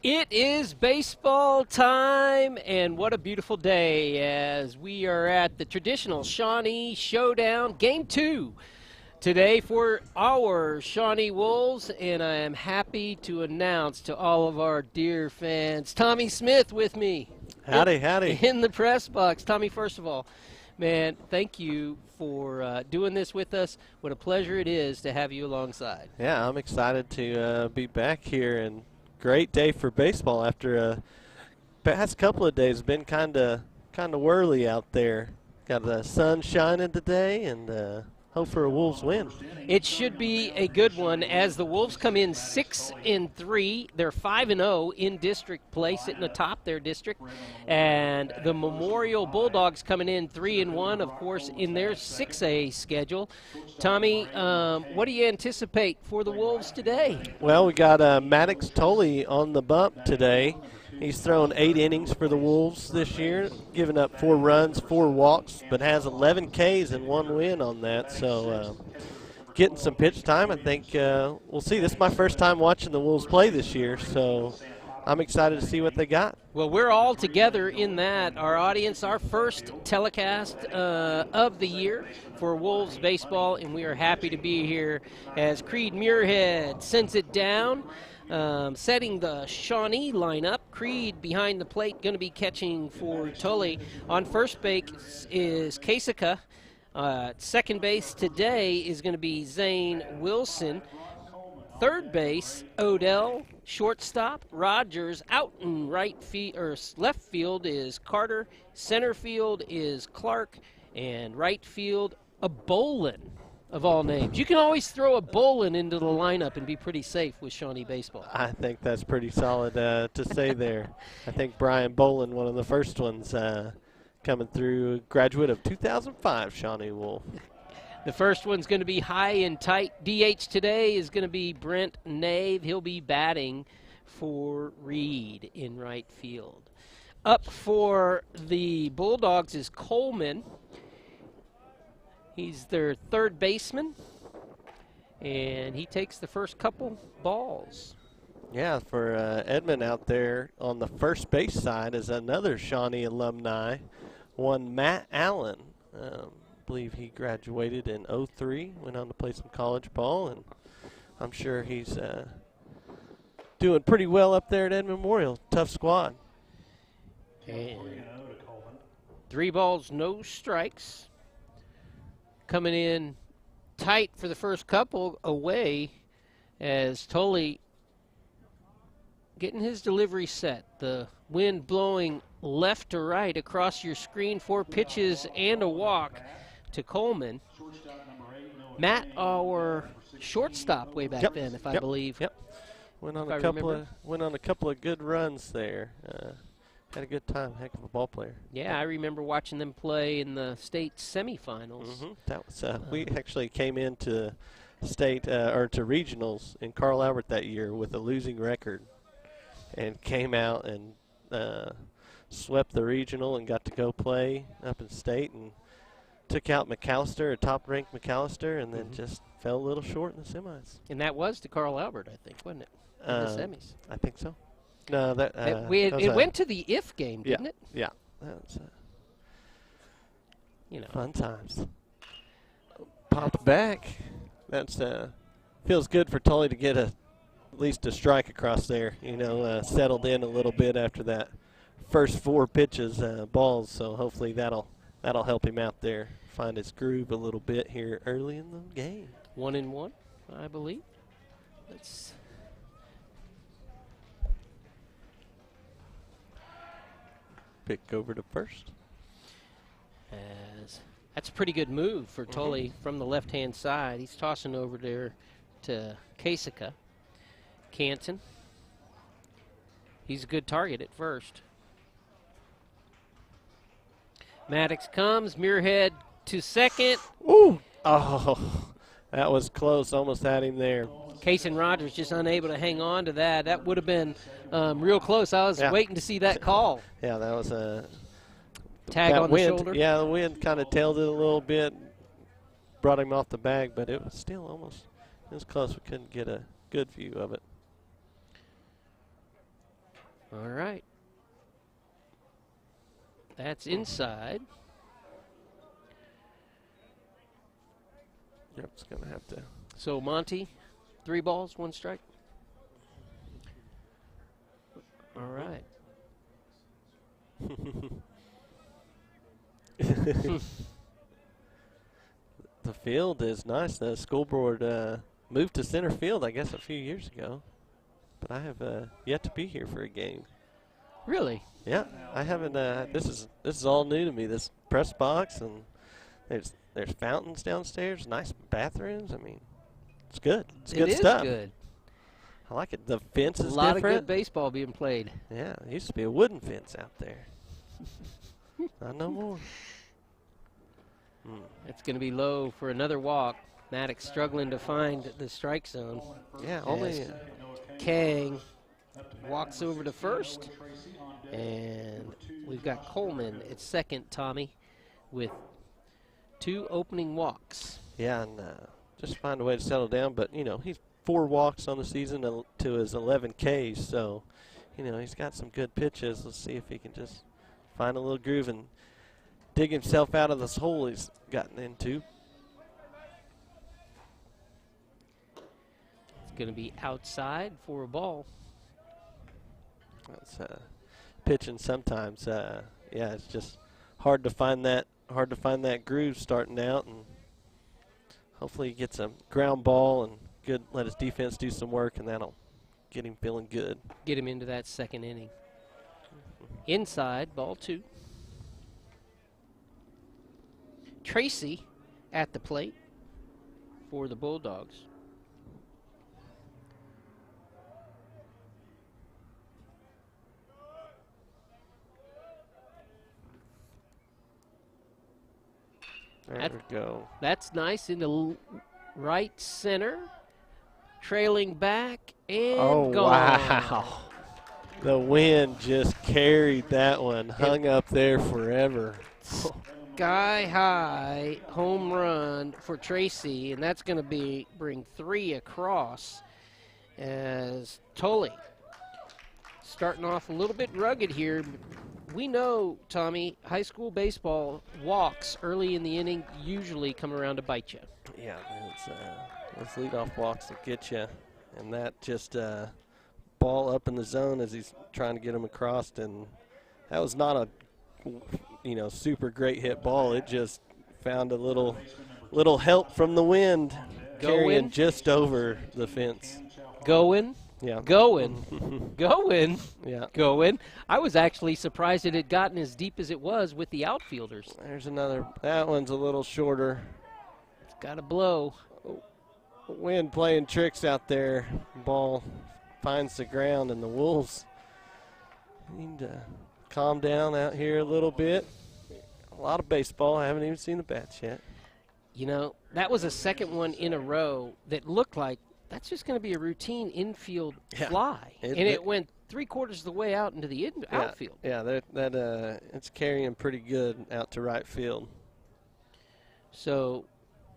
It is baseball time, and what a beautiful day as we are at the traditional Shawnee Showdown Game 2 today for our Shawnee Wolves, and I am happy to announce to all of our dear fans, Tommy Smith with me. Howdy, howdy. In the press box. Tommy, first of all, man, thank you for doing this with us. What a pleasure it is to have you alongside. Yeah, I'm excited to be back here, and great day for baseball after past couple of days. Been kind of whirly out there. Got the sun shining today, and hope for a Wolves win. It should be a good one as the Wolves come in 6-3. They're 5-0 in district play, sitting atop their district. And the Memorial Bulldogs coming in 3-1, of course, in their 6A schedule. Tommy, what do you anticipate for the Wolves today? Well, we got Maddox Tolley on the bump today. He's thrown 8 innings for the Wolves this year, giving up 4 runs, 4 walks, but has 11 Ks and 1 win on that. So getting some pitch time, I think we'll see. This is my first time watching the Wolves play this year, so I'm excited to see what they got. Well, we're all together in that. Our audience, our first telecast of the year for Wolves baseball, and we are happy to be here as Creed Muirhead sends it down. Setting the Shawnee lineup. Creed behind the plate, going to be catching for Tully. On first base is Kasika. Second base today is going to be Zane Wilson. Third base, Odell. Shortstop, Rogers. Out in left field is Carter. Center field is Clark. And right field, a Bolin. Of all names. You can always throw a Bolin into the lineup and be pretty safe with Shawnee baseball. I think that's pretty solid to say there. I think Brian Bolin, one of the first ones coming through, graduate of 2005 Shawnee Wolf. The first one's going to be high and tight. DH today is going to be Brent Nave. He'll be batting for Reed in right field. Up for the Bulldogs is Coleman. He's their third baseman, and he takes the first couple balls. Yeah, for Edmond out there on the first base side is another Shawnee alumni, one Matt Allen. I believe he graduated in '03, went on to play some college ball, and I'm sure he's doing pretty well up there at Edmond Memorial. Tough squad. And 3 balls, no strikes. Coming in tight for the first couple away as Tully getting his delivery set. The wind blowing left to right across your screen. 4 pitches and a walk to Coleman. Matt, our shortstop way back then, if I believe. Yep. Went on a couple of good runs there. Had a good time. Heck of a ball player. Yeah, I remember watching them play in the state semifinals. That was we actually came into state or to regionals in Carl Albert that year with a losing record, and came out and swept the regional and got to go play up in state and took out McAllister, a top-ranked McAllister, and then just fell a little short in the semis. And that was to Carl Albert, I think, wasn't it? In the semis. I think so. No, it went to the if game, didn't it? Yeah, that was fun times. Popped back. That's feels good for Tully to get at least a strike across there. Settled in a little bit after that first 4 pitches, balls. So hopefully that'll help him out there, find his groove a little bit here early in the game. 1-1, I believe. Let's. Pick over to first. That's a pretty good move for Tully from the left-hand side. He's tossing over there to Kasika. Canton. He's a good target at first. Maddox comes. Muirhead to second. Ooh! Oh, that was close. Almost had him there. Case and Rogers just unable to hang on to that. That would have been real close. I was waiting to see that call. Yeah, that was a tag on the shoulder. Yeah, the wind kind of tailed it a little bit, brought him off the bag, but it was still almost, it was close. We couldn't get a good view of it. All right. That's inside. Yep, it's going to have to. So, Monty, 3 balls, 1 strike. All right. The field is nice. The school board moved to center field, I guess, a few years ago. But I have yet to be here for a game. Really? Yeah, I haven't. This is all new to me. This press box, and there's fountains downstairs, nice bathrooms. I mean, it's good. It's good stuff. It is good. I like it. The fence is a lot different. of good baseball being played. Yeah, there used to be a wooden fence out there. Not no more. It's going to be low for another walk. Maddox struggling to find the strike zone. Yeah, only Kang walks over to first. And we've got Coleman at second, Tommy, with 2 opening walks. Yeah, and just find a way to settle down. But, you know, he's 4 walks on the season to his 11 Ks. So, you know, he's got some good pitches. Let's see if he can just find a little groove and dig himself out of this hole he's gotten into. It's going to be outside for a ball. That's pitching sometimes. Yeah, it's just hard to find that groove starting out, and hopefully he gets a ground ball and good. Let his defense do some work, and that'll get him feeling good. Get him into that second inning. Inside, ball 2. Tracy at the plate for the Bulldogs. There we go. That's nice into right center. Trailing back and gone. Wow. The wind just carried that one, hung up there forever. Sky high home run for Tracy, and that's going to bring 3 across as Tully starting off a little bit rugged here. We know, Tommy, high school baseball walks early in the inning usually come around to bite you. Yeah, those leadoff walks that get you, and that just ball up in the zone as he's trying to get him across, and that was not a super great hit ball. It just found a little help from the wind, carrying just over the fence. Going. Yeah. Going. Going. Yeah. Going. I was actually surprised it had gotten as deep as it was with the outfielders. There's another. That one's a little shorter. It's got to blow. Wind playing tricks out there. Ball finds the ground, and the Wolves need to calm down out here a little bit. A lot of baseball. I haven't even seen the bats yet. You know, that was a second one in a row that looked like that's just going to be a routine infield fly. It went 3/4 of the way out into the outfield. Yeah, it's carrying pretty good out to right field. So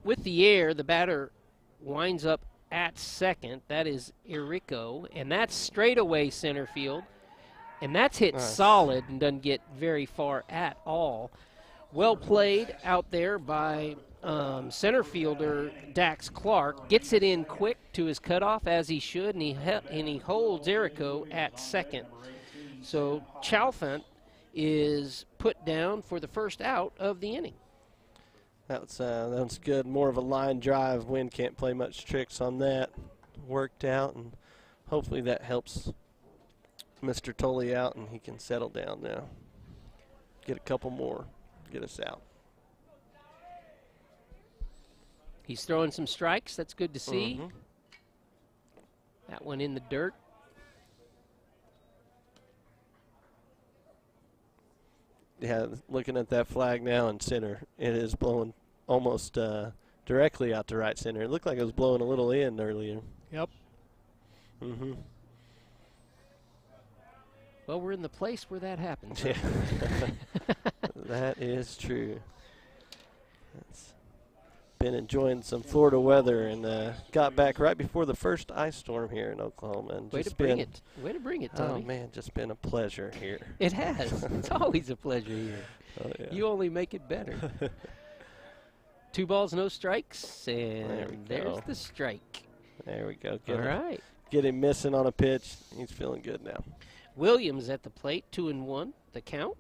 with the air, the batter winds up at second. That is Irico, and that's straightaway center field. And that's hit solid and doesn't get very far at all. Well played out there by center fielder Dax Clark. Gets it in quick to his cutoff as he should, and he holds Irico at second. So Chalfant is put down for the first out of the inning. That's good. More of a line drive. Wind can't play much tricks on that. Worked out, and hopefully that helps Mr. Tully out, and he can settle down now. Get a couple more. Get us out. He's throwing some strikes. That's good to see. Mm-hmm. That one in the dirt. Yeah, looking at that flag now in center, it is blowing almost directly out to right center. It looked like it was blowing a little in earlier. Yep. Mm-hmm. Well, we're in the place where that happens. Yeah. That is true. been enjoying some Florida weather and got back right before the first ice storm here in Oklahoma. And Way to bring it. Way to bring it, Tommy. Oh, man, just been a pleasure here. It has. It's always a pleasure here. Oh, yeah. You only make it better. 2 balls, no strikes, and there's the strike. There we go. All right. Get him missing on a pitch. He's feeling good now. Williams at the plate, 2-1, the count.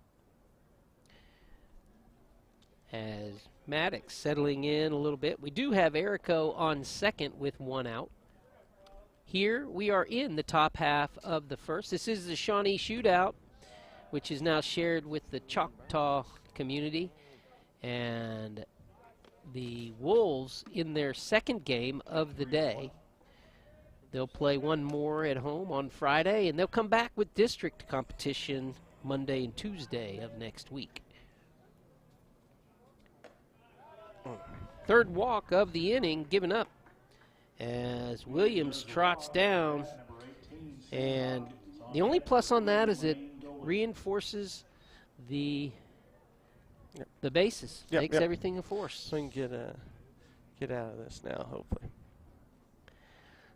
As Maddox settling in a little bit. We do have Erico on second with 1 out. Here we are in the top half of the first. This is the Shawnee Shootout, which is now shared with the Choctaw community. And the Wolves in their second game of the day. They'll play one more at home on Friday, and they'll come back with district competition Monday and Tuesday of next week. Third walk of the inning given up as Williams trots down, and the only plus on that is it reinforces the bases. Makes everything a force. So we can get out of this now, hopefully.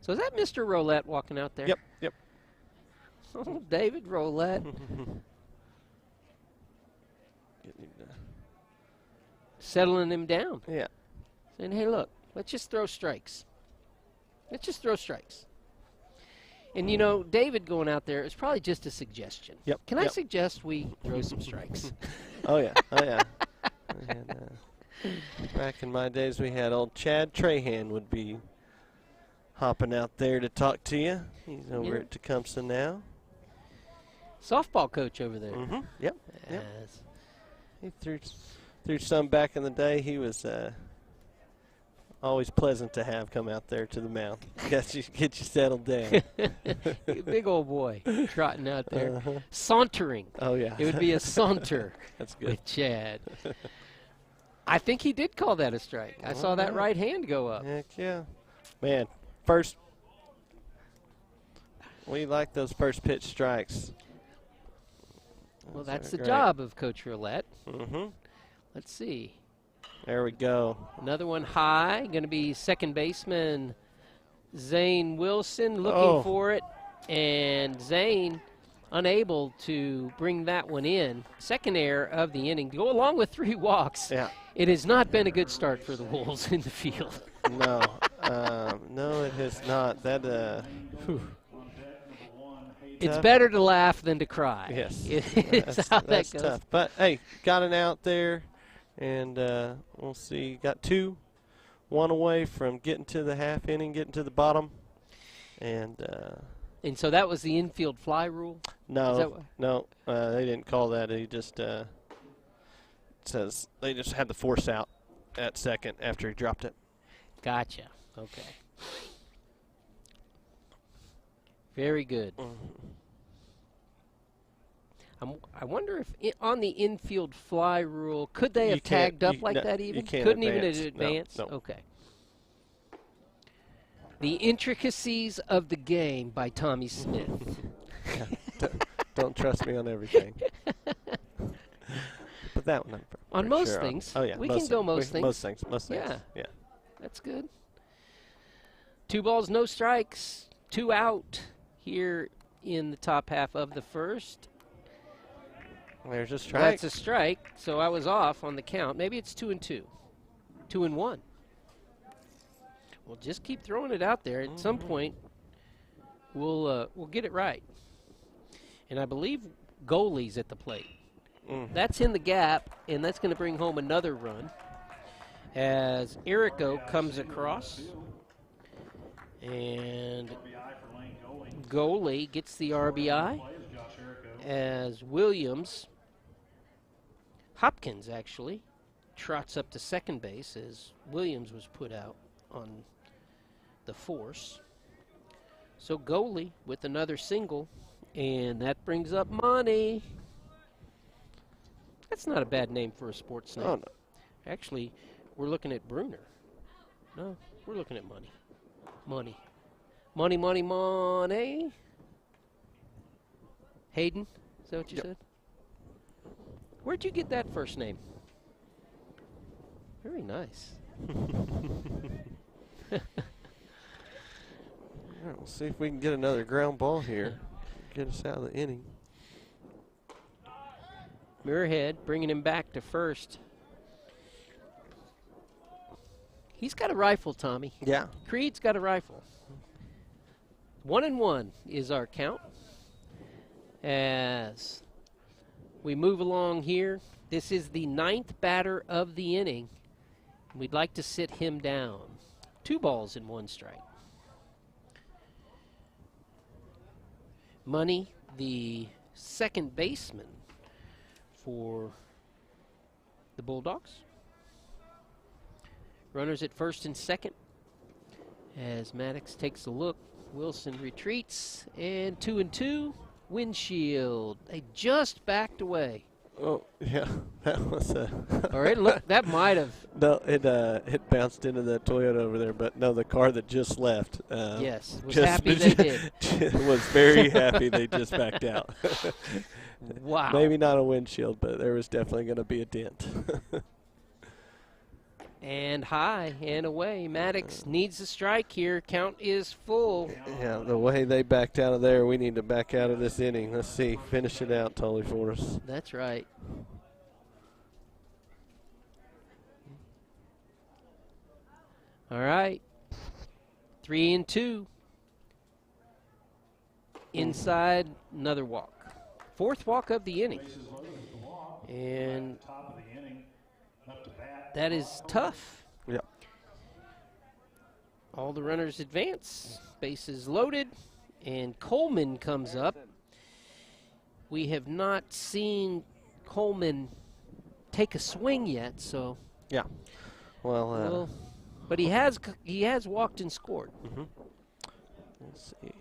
So is that Mr. Roulette walking out there? Yep. Oh, David Roulette. Settling him down. Yeah. Saying, hey, look, let's just throw strikes. And, you know, David going out there is probably just a suggestion. Can I suggest we throw some strikes? Oh, yeah. And, back in my days, we had old Chad Trahan would be hopping out there to talk to you. He's over at Tecumseh now. Softball coach over there. Yep. He threw some back in the day. He was always pleasant to have come out there to the mound. Get you settled down. Big old boy trotting out there. Sauntering. Oh, yeah. It would be a saunter. That's good. With Chad. I think he did call that a strike. I saw that right hand go up. Heck yeah. Man, first, we like those first pitch strikes. Well, that's the job of Coach Roulette. Let's see. There we go. Another one high. Going to be second baseman Zane Wilson looking for it. And Zane unable to bring that one in. Second error of the inning. To go along with 3 walks. Yeah. It has not been a good start for the Wolves in the field. No. No, it has not. It's better to laugh than to cry. Yes. That's how that goes. Tough. But, hey, got it out there. And we'll see. Got 2, 1 away from getting to the half inning, getting to the bottom. And so that was the infield fly rule? No, they didn't call that. He just says they just had the force out at second after he dropped it. Gotcha. Okay. Very good. I wonder if on the infield fly rule, could they have tagged up like that even? Couldn't even advance? No. Okay. The Intricacies of the Game by Tommy Smith. Don't trust me on everything. But that one on most things. Oh, yeah. We can go most things. Most things. Yeah. That's good. 2 balls, no strikes. 2 out here in the top half of the first. There's a strike. That's a strike, so I was off on the count. Maybe it's 2-2. 2-1. We'll just keep throwing it out there. At some point, we'll get it right. And I believe goalie's at the plate. That's in the gap, and that's going to bring home another run as Erico comes across. And goalie gets the RBI as Hopkins actually trots up to second base as Williams was put out on the force. So goalie with another single, and that brings up money. That's not a bad name for a sports name. Oh, no. Actually, we're looking at Bruner. No, we're looking at money. Money. Money, money, money. Hayden, is that what you said? Where'd you get that first name? Very nice. All right, we'll see if we can get another ground ball here. Get us out of the inning. Muirhead bringing him back to first. He's got a rifle, Tommy. Yeah. Creed's got a rifle. 1-1 is our count. As we move along here, this is the 9th batter of the inning. We'd like to sit him down. 2 balls and 1 strike. Money, the second baseman for the Bulldogs. Runners at first and second. As Maddox takes a look, Wilson retreats, and 2-2. Windshield. They just backed away. Oh, yeah, that was a... Or it looked, that might have... No, it bounced into the Toyota over there, but no, the car that just left. Yes, was happy they did. Was very happy they just backed out. Wow. Maybe not a windshield, but there was definitely going to be a dent. And high and away. Maddox needs a strike here. Count is full. Yeah, the way they backed out of there, we need to back out of this inning. Let's see. Finish it out, Tully, for us. That's right. All right. 3-2. Inside, another walk. 4th walk of the inning. And that is tough. Yep. All the runners advance. Bases loaded. And Coleman comes up. We have not seen Coleman take a swing yet, so. Yeah. Well, but he has walked and scored. Mm-hmm. Let's see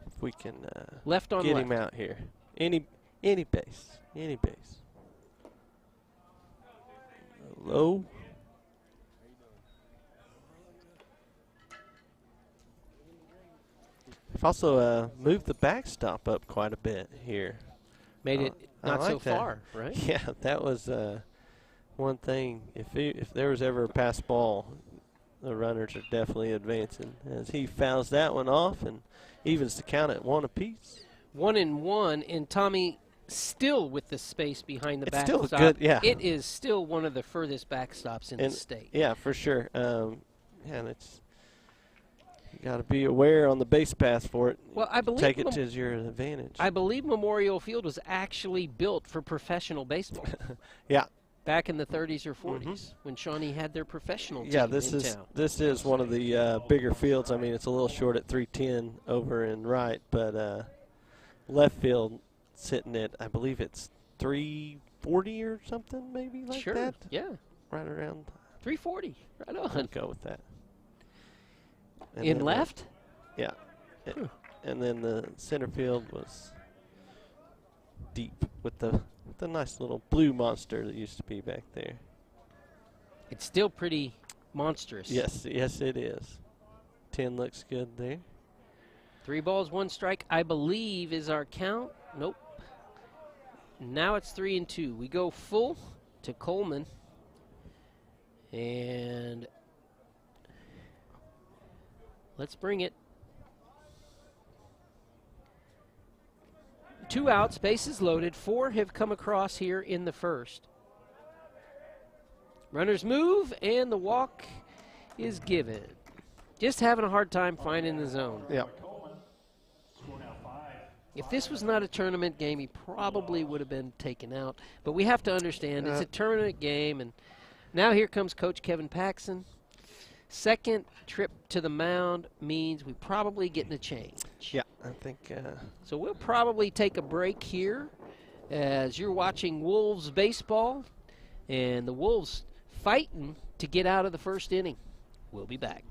if we can left on get left. him out here. Any base. Low. I've also moved the backstop up quite a bit here. Made it not like so that. far, right? Yeah, that was one thing. If there was ever a pass ball, the runners are definitely advancing. As he fouls that one off and evens the count at 1 apiece. 1-1, and Tommy still with the space behind the It's backstop. still good, yeah. It is still one of the furthest backstops in the state. Yeah, for sure. And it's you got to be aware on the base pass for it. Well, I believe take it to your advantage. I believe Memorial Field was actually built for professional baseball. Yeah. Back in the 30s or 40s when Shawnee had their professional team Yeah, in town. this is one of the bigger fields. I mean, it's a little short at 310 over and right, but left field sitting at, I believe it's 340 or something, maybe like sure. that. Yeah. Right around 340. Right on. I'd go with that. And in then left? Yeah. And then the center field was deep with the nice little blue monster that used to be back there. It's still pretty monstrous. Yes, it is. 10 looks good there. 3 balls, 1 strike, I believe, is our count. Nope. Now it's 3-2. We go full to Coleman. And let's bring it. 2 outs, bases loaded. 4 have come across here in the first. Runners move, and the walk is given. Just having a hard time finding the zone. Yeah. If this was not a tournament game, he probably would have been taken out. But we have to understand it's a tournament game, and now here comes Coach Kevin Paxson. Second trip to the mound means we probably getting a change. Yeah, I think. So we'll probably take a break here as you're watching Wolves baseball, and the Wolves fighting to get out of the first inning. We'll be back.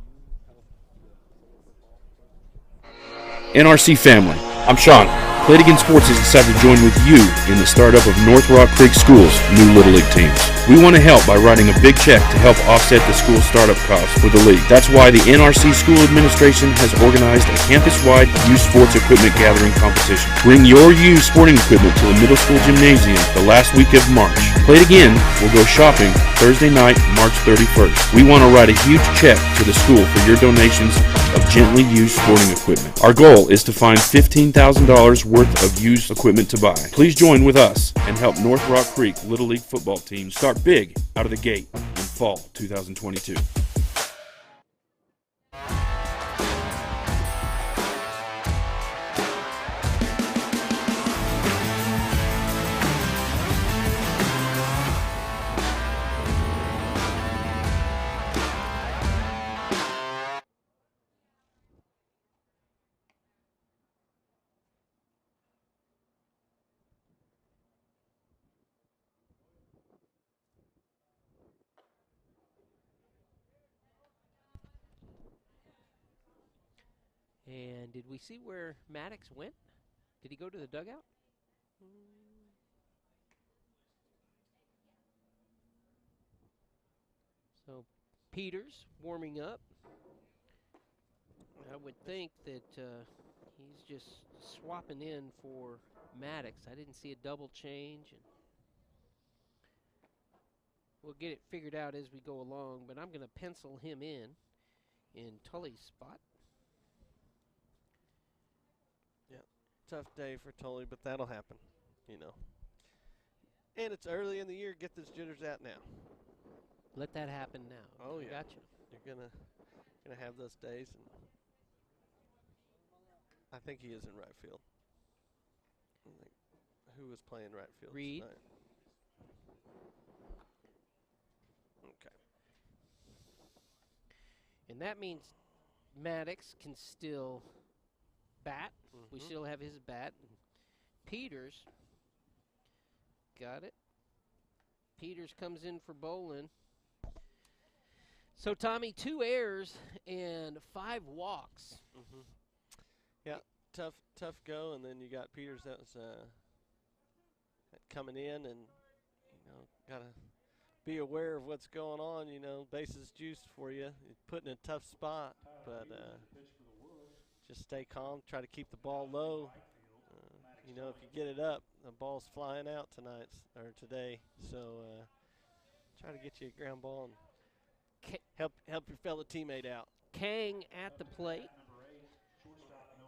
NRC family, I'm Sean. Play It Again Sports has decided to join with you in the startup of North Rock Creek School's new Little League teams. We want to help by writing a big check to help offset the school startup costs for the league. That's why the NRC School Administration has organized a campus-wide youth sports equipment gathering competition. Bring your used sporting equipment to the middle school gymnasium the last week of March. Play It Again will go shopping Thursday night, March 31st. We want to write a huge check to the school for your donations of gently used sporting equipment. Our goal is to find $15,000 worth of used equipment to buy. Please join with us and help North Rock Creek Little League football team start big out of the gate in fall 2022. And did we see where Maddox went? Did he go to the dugout? So Peters warming up. I would think that he's just swapping in for Maddox. I didn't see a double change. And we'll get it figured out as we go along, but I'm going to pencil him in Tully's spot. Yeah, tough day for Tully, but that'll happen, you know. And it's early in the year. Get those jitters out now. Let that happen now. Oh, yeah. Gotcha. You're gonna have those days, and I think he is in right field. I think who was playing right field Reed. tonight? Okay. And that means Maddox can still bat. Mm-hmm. We still have his bat. Peters got it. Peters comes in for Bolin. So, Tommy, 2 errors and 5 walks. Mm-hmm. Yeah, tough go, and then you got Peters that was coming in, and gotta be aware of what's going on. Bases juiced for you. You're put in a tough spot, but just stay calm. Try to keep the ball low. If you get it up, the ball's flying out today. So try to get you a ground ball and help your fellow teammate out. Kang at the plate.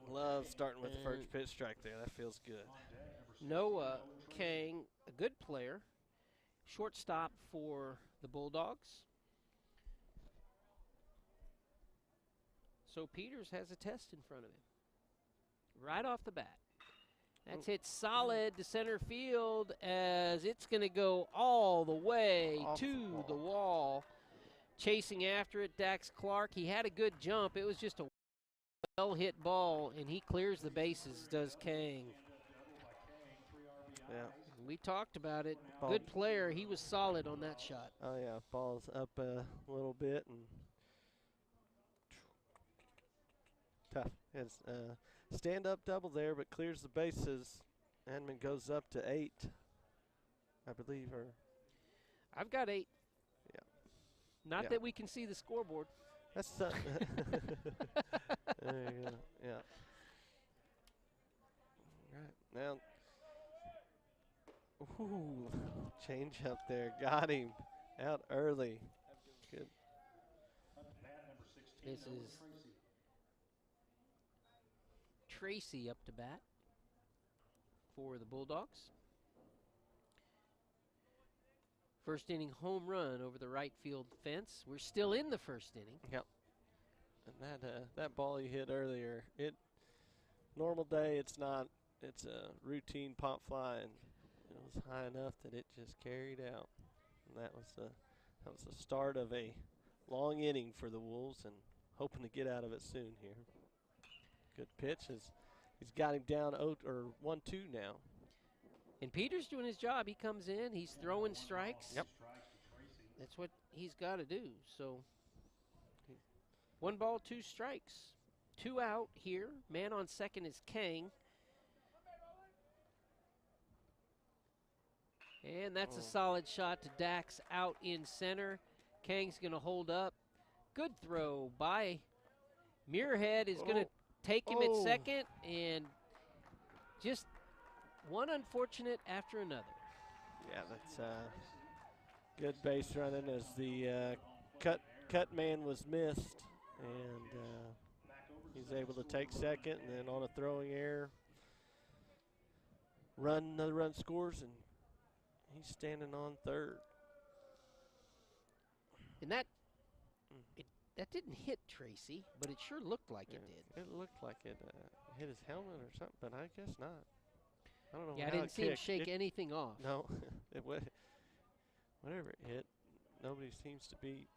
Love starting with the first pitch strike there. That feels good. Noah Kang, a good player. Shortstop for the Bulldogs. So Peters has a test in front of him. Right off the bat. That's hit solid to center field as it's going to go all the way to the wall. Chasing after it, Dax Clark. He had a good jump. It was just a well-hit ball, and he clears the bases, does Kang. Yeah. We talked about it. Ball. Good player. He was solid on that shot. Oh, yeah. Ball's up a little bit. And tough. It's stand-up double there, but clears the bases. Edmond goes up to 8, I believe. I've got 8. Yeah. Not that we can see the scoreboard. That's there you go. Yeah. All right. Now, change up there. Got him out early. Good. This is Tracy up to bat for the Bulldogs. First inning home run over the right field fence. We're still in the first inning. Yep. And that ball he hit earlier, normal day it's not. It's a routine pop fly, and it was high enough that it just carried out. And that was the start of a long inning for the Wolves, and hoping to get out of it soon here. Good pitch. He's got him down 1-2 now. And Peters doing his job. He comes in. He's throwing strikes. Yep. That's what he's got to do. So 1 ball, 2 strikes. 2 out here. Man on second is Kang. And that's a solid shot to Dax out in center. Kang's going to hold up. Good throw by Muirhead is going to take him at second, and just one unfortunate after another. Yeah, that's good base running as the cut man was missed, and he's able to take second, and then on a throwing error, another run scores, and he's standing on third. And that didn't hit Tracy, but it sure looked like it did. It looked like it hit his helmet or something, but I guess not. I don't know. Yeah, I didn't see him shake anything off. No, whatever it hit, nobody seems to be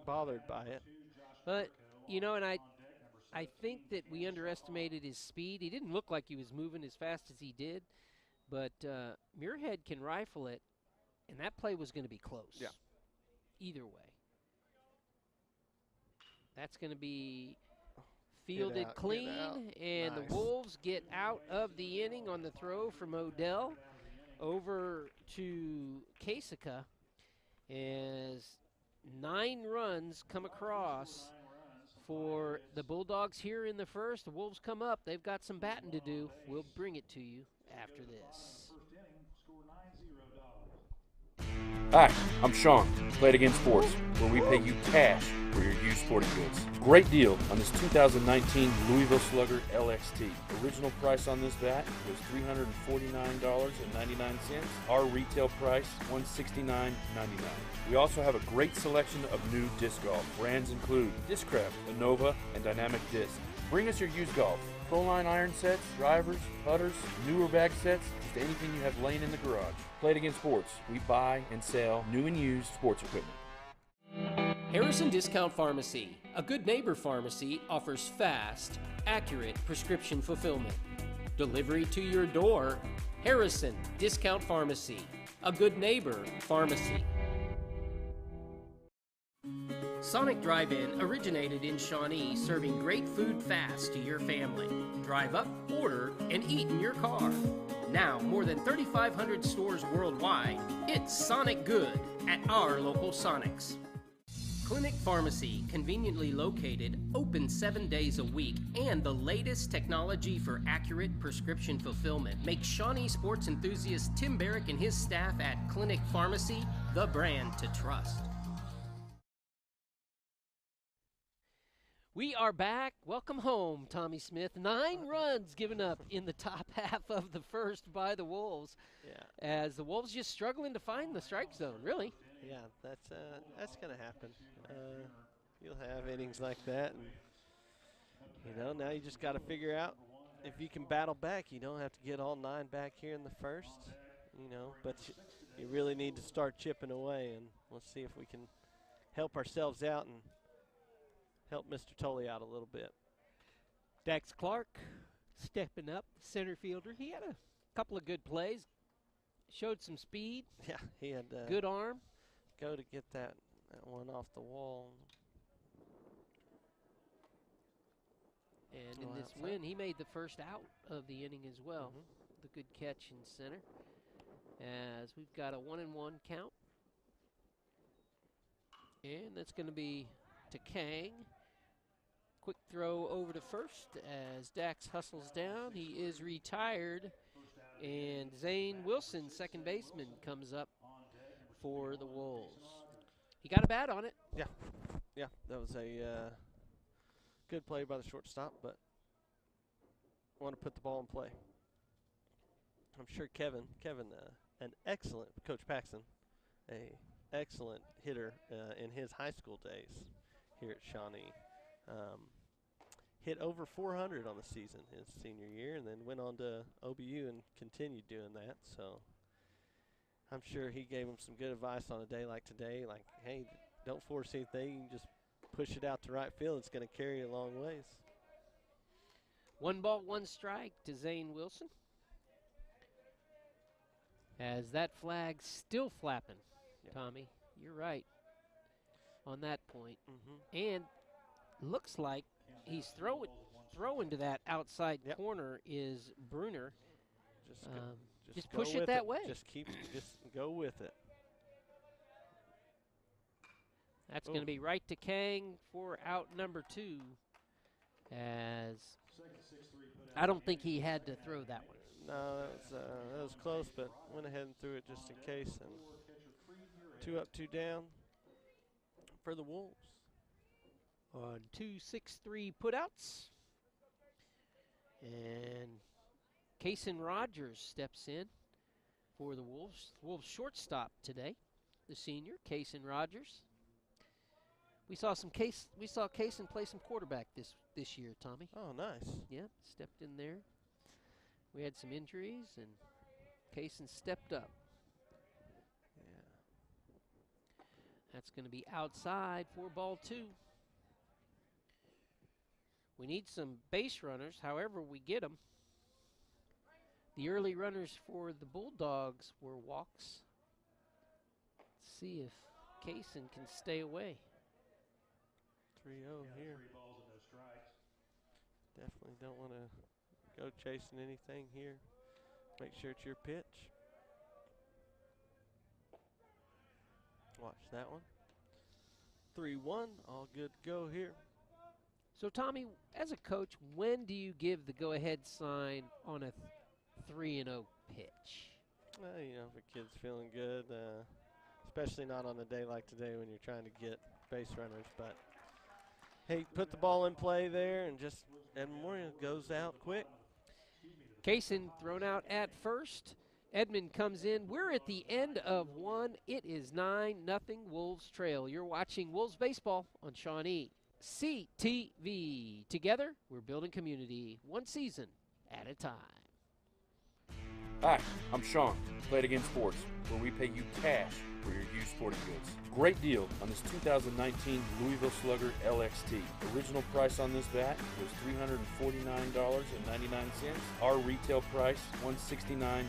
bothered by it. But, you know, and I think that we underestimated his speed. He didn't look like he was moving as fast as he did, but Muirhead can rifle it, and that play was going to be close. Yeah. Either way. That's going to be fielded clean, and nice. The Wolves get out of the inning on the throw from Odell over to Kasika as 9 runs come across for the Bulldogs here in the first. The Wolves come up. They've got some batting to do. We'll bring it to you after this. Hi, I'm Sean, Played Again Sports, where we pay you cash for your used sporting goods. Great deal on this 2019 Louisville Slugger LXT. Original price on this bat was $349.99. Our retail price, $169.99. We also have a great selection of new disc golf. Brands include Discraft, Innova, and Dynamic Disc. Bring us your used golf. Pro-line iron sets, drivers, putters, newer bag sets, just anything you have laying in the garage. Played Again Sports. We buy and sell new and used sports equipment. Harrison Discount Pharmacy, a good neighbor pharmacy, offers fast, accurate prescription fulfillment. Delivery to your door. Harrison Discount Pharmacy, a good neighbor pharmacy. Sonic Drive-In originated in Shawnee, serving great food fast to your family. Drive up, order, and eat in your car. Now, more than 3,500 stores worldwide, it's Sonic Good at our local Sonics. Clinic Pharmacy, conveniently located, open 7 days a week, and the latest technology for accurate prescription fulfillment makes Shawnee sports enthusiast Tim Barrick and his staff at Clinic Pharmacy the brand to trust. We are back. Welcome home, Tommy Smith. 9 runs given up in the top half of the first by the Wolves. Yeah. As the Wolves just struggling to find the strike zone, really. Yeah, that's going to happen. You'll have innings like that, and now you just got to figure out if you can battle back. You don't have to get all 9 back here in the first, but you really need to start chipping away, and let's see if we can help ourselves out and help Mr. Tully out a little bit. Dax Clark stepping up, center fielder. He had a couple of good plays, showed some speed. Yeah, he had good arm. Go to get that one off the wall. And in this win, he made the first out of the inning as well. The good catch in center. As we've got a 1-1 count. And that's going to be to Kang. Quick throw over to first as Dax hustles down. He is retired. And Zane Wilson, second baseman, comes up for the Wolves. He got a bat on it. Yeah, that was a good play by the shortstop, but want to put the ball in play. I'm sure Kevin, an excellent, Coach Paxson, a excellent hitter in his high school days here at Shawnee. Hit over 400 on the season his senior year, and then went on to OBU and continued doing that. So I'm sure he gave him some good advice on a day like today, like, hey, don't force anything. You just push it out to right field. It's going to carry you a long ways. 1 ball, 1 strike to Zane Wilson. As that flag's still flapping, Tommy. You're right on that point. And looks like he's throwing to that outside corner is Bruner. Just push it that way. Just go with it. That's going to be right to Kang for out number 2. As I don't think he had to throw that one. No, that was close, but went ahead and threw it just in case. And 2 up, 2 down for the Wolves. On 2-6-3 putouts. And Kason Rogers steps in for the Wolves. Wolves shortstop today, the senior, Kason Rogers. We saw Kason play some quarterback this year, Tommy. Oh, nice. Yeah, stepped in there. We had some injuries, and Kason stepped up. Yeah. That's going to be outside for ball 2. We need some base runners, however we get them. The early runners for the Bulldogs were walks. Let's see if Kason can stay away. 3-0 here. 3 balls and no strikes. Definitely don't want to go chasing anything here. Make sure it's your pitch. Watch that one. 3-1, all good to go here. So, Tommy, as a coach, when do you give the go-ahead sign on a 3-0 pitch? Well, if a kid's feeling good, especially not on a day like today when you're trying to get base runners. But, hey, put the ball in play there, and just Edmond goes out quick. Kason thrown out at first. Edmond comes in. We're at the end of 1. It is 9-0 Wolves trail. You're watching Wolves baseball on Shawnee CTV. Together, we're building community, one season at a time. Hi, I'm Sean, Play It Again Sports, where we pay you cash for your used sporting goods. Great deal on this 2019 Louisville Slugger LXT. Original price on this bat was $349.99. Our retail price, $169.99.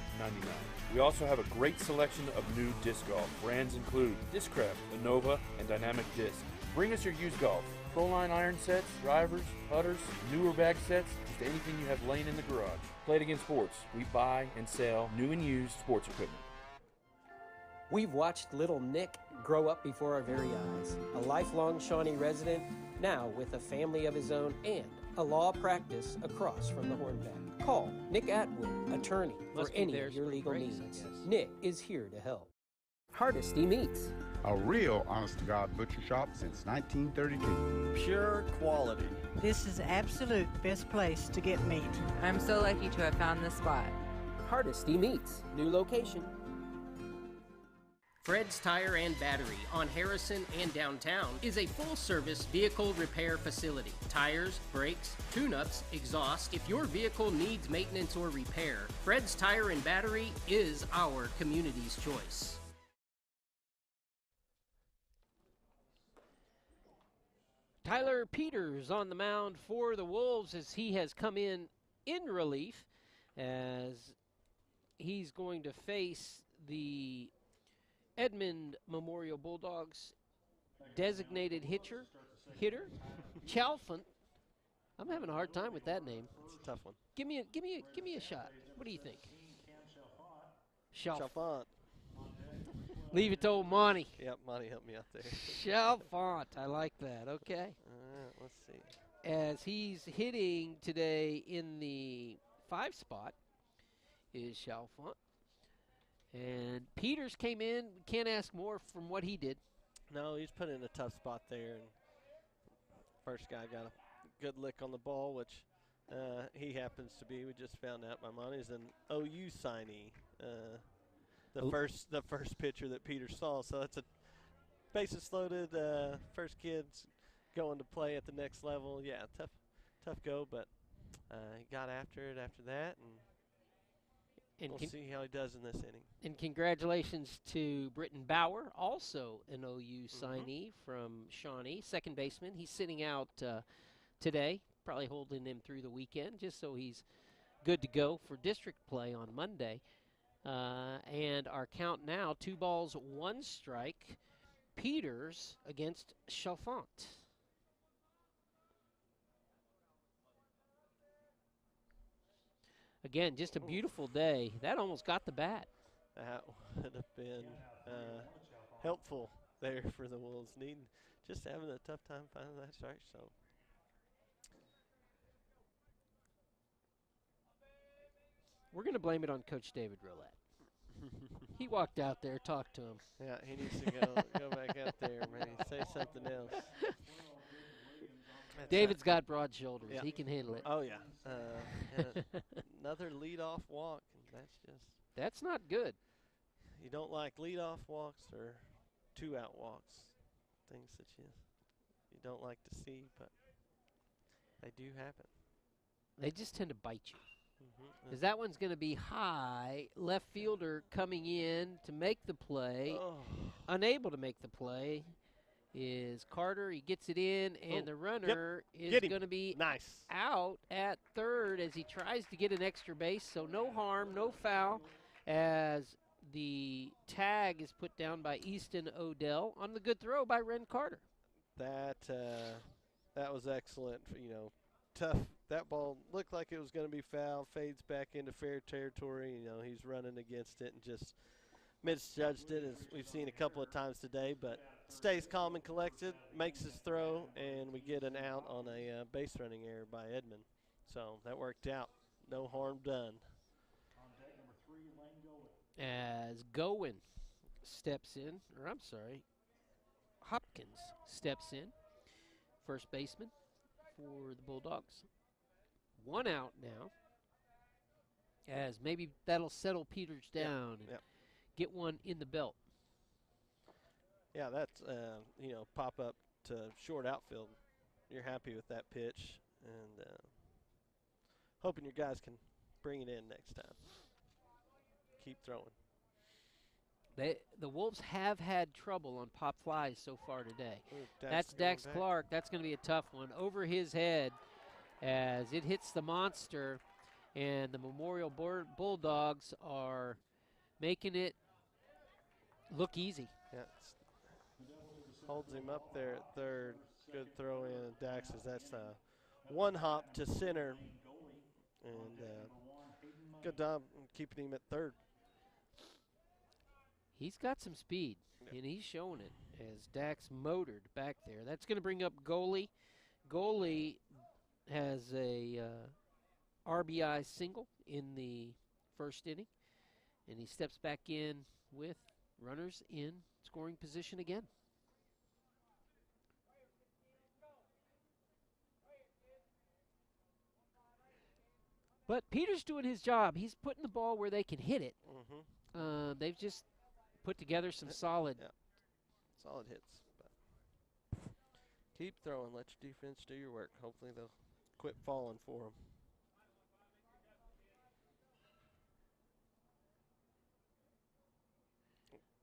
We also have a great selection of new disc golf. Brands include Discraft, Innova, and Dynamic Disc. Bring us your used golf. Proline iron sets, drivers, putters, newer bag sets, just anything you have laying in the garage. Play It Again Sports. We buy and sell new and used sports equipment. We've watched little Nick grow up before our very eyes. A lifelong Shawnee resident, now with a family of his own and a law practice across from the Hornback. Call Nick Atwood, attorney, for any of your legal needs. Nick is here to help. Hardesty Meats. A real honest-to-God butcher shop since 1932. Pure quality. This is absolute best place to get meat. I'm so lucky to have found this spot. Hardesty Meats, new location. Fred's Tire and Battery on Harrison and downtown is a full-service vehicle repair facility. Tires, brakes, tune-ups, exhaust. If your vehicle needs maintenance or repair, Fred's Tire and Battery is our community's choice. Tyler Peters on the mound for the Wolves as he has come in relief, as he's going to face the Edmond Memorial Bulldogs designated hitter, Chalfant. I'm having a hard time with that name. It's a tough one. Give me a shot. What do you think? Chalfant. Leave it to old Monty. Yep, Monty helped me out there. Chalfant. I like that. Okay. All right, let's see. As he's hitting today in the 5 spot is Chalfant. And Peters came in. We can't ask more from what he did. No, he's put in a tough spot there. And first guy got a good lick on the ball, which he happens to be. We just found out by Monty is an OU signee. The first pitcher that Peters saw. So that's a bases loaded. First kid's going to play at the next level. Yeah, tough go, but he got after it after that, and we'll see how he does in this inning. And congratulations to Britton Bauer, also an OU signee from Shawnee, second baseman. He's sitting out today, probably holding him through the weekend, just so he's good to go for district play on Monday. And our count now, 2 balls, 1 strike. Peters against Chalfant. Again, just a beautiful day. That almost got the bat. That would have been helpful there for the Wolves. Just having a tough time finding that strike zone. We're going to blame it on Coach David Roulette. He walked out there, talked to him. Yeah, he needs to go back out there, maybe say something else. David's got broad shoulders. Yeah. He can handle it. Oh, yeah. And another leadoff walk, and that's not good. You don't like leadoff walks or two-out walks, things that you don't like to see, but they do happen. They just tend to bite you. Because that one's going to be high. Left fielder coming in to make the play. Unable to make the play is Carter. He gets it in, and the runner is going to be out at third as he tries to get an extra base. So no harm, no foul, as the tag is put down by Easton Odell on the good throw by Ren Carter. That was excellent. Tough. That ball looked like it was going to be foul, fades back into fair territory. He's running against it and just misjudged it, as we've seen a couple of times today, but stays calm and collected, makes his throw, and we get an out on a base running error by Edmond. So that worked out. No harm done. As Gowen steps in, Hopkins steps in, first baseman for the Bulldogs. One out now, as maybe that'll settle Peters down and get one in the belt. Yeah, that's, pop up to short outfield. You're happy with that pitch, and hoping your guys can bring it in next time. Keep throwing. The Wolves have had trouble on pop flies so far today. Ooh, that's Dax Clark. That's going to be a tough one. Over his head as it hits the monster, and the Memorial Bulldogs are making it look easy. Yeah, holds him up there at third. Good throw in. Dax that's one hop to center, and good job keeping him at third. He's got some speed, and he's showing it as Dax motored back there. That's going to bring up Goalie. Goalie has a RBI single in the first inning, and he steps back in with runners in scoring position again. But Peter's doing his job. He's putting the ball where they can hit it. They've just put together some solid hits. But keep throwing. Let your defense do your work. Hopefully they'll quit falling for them.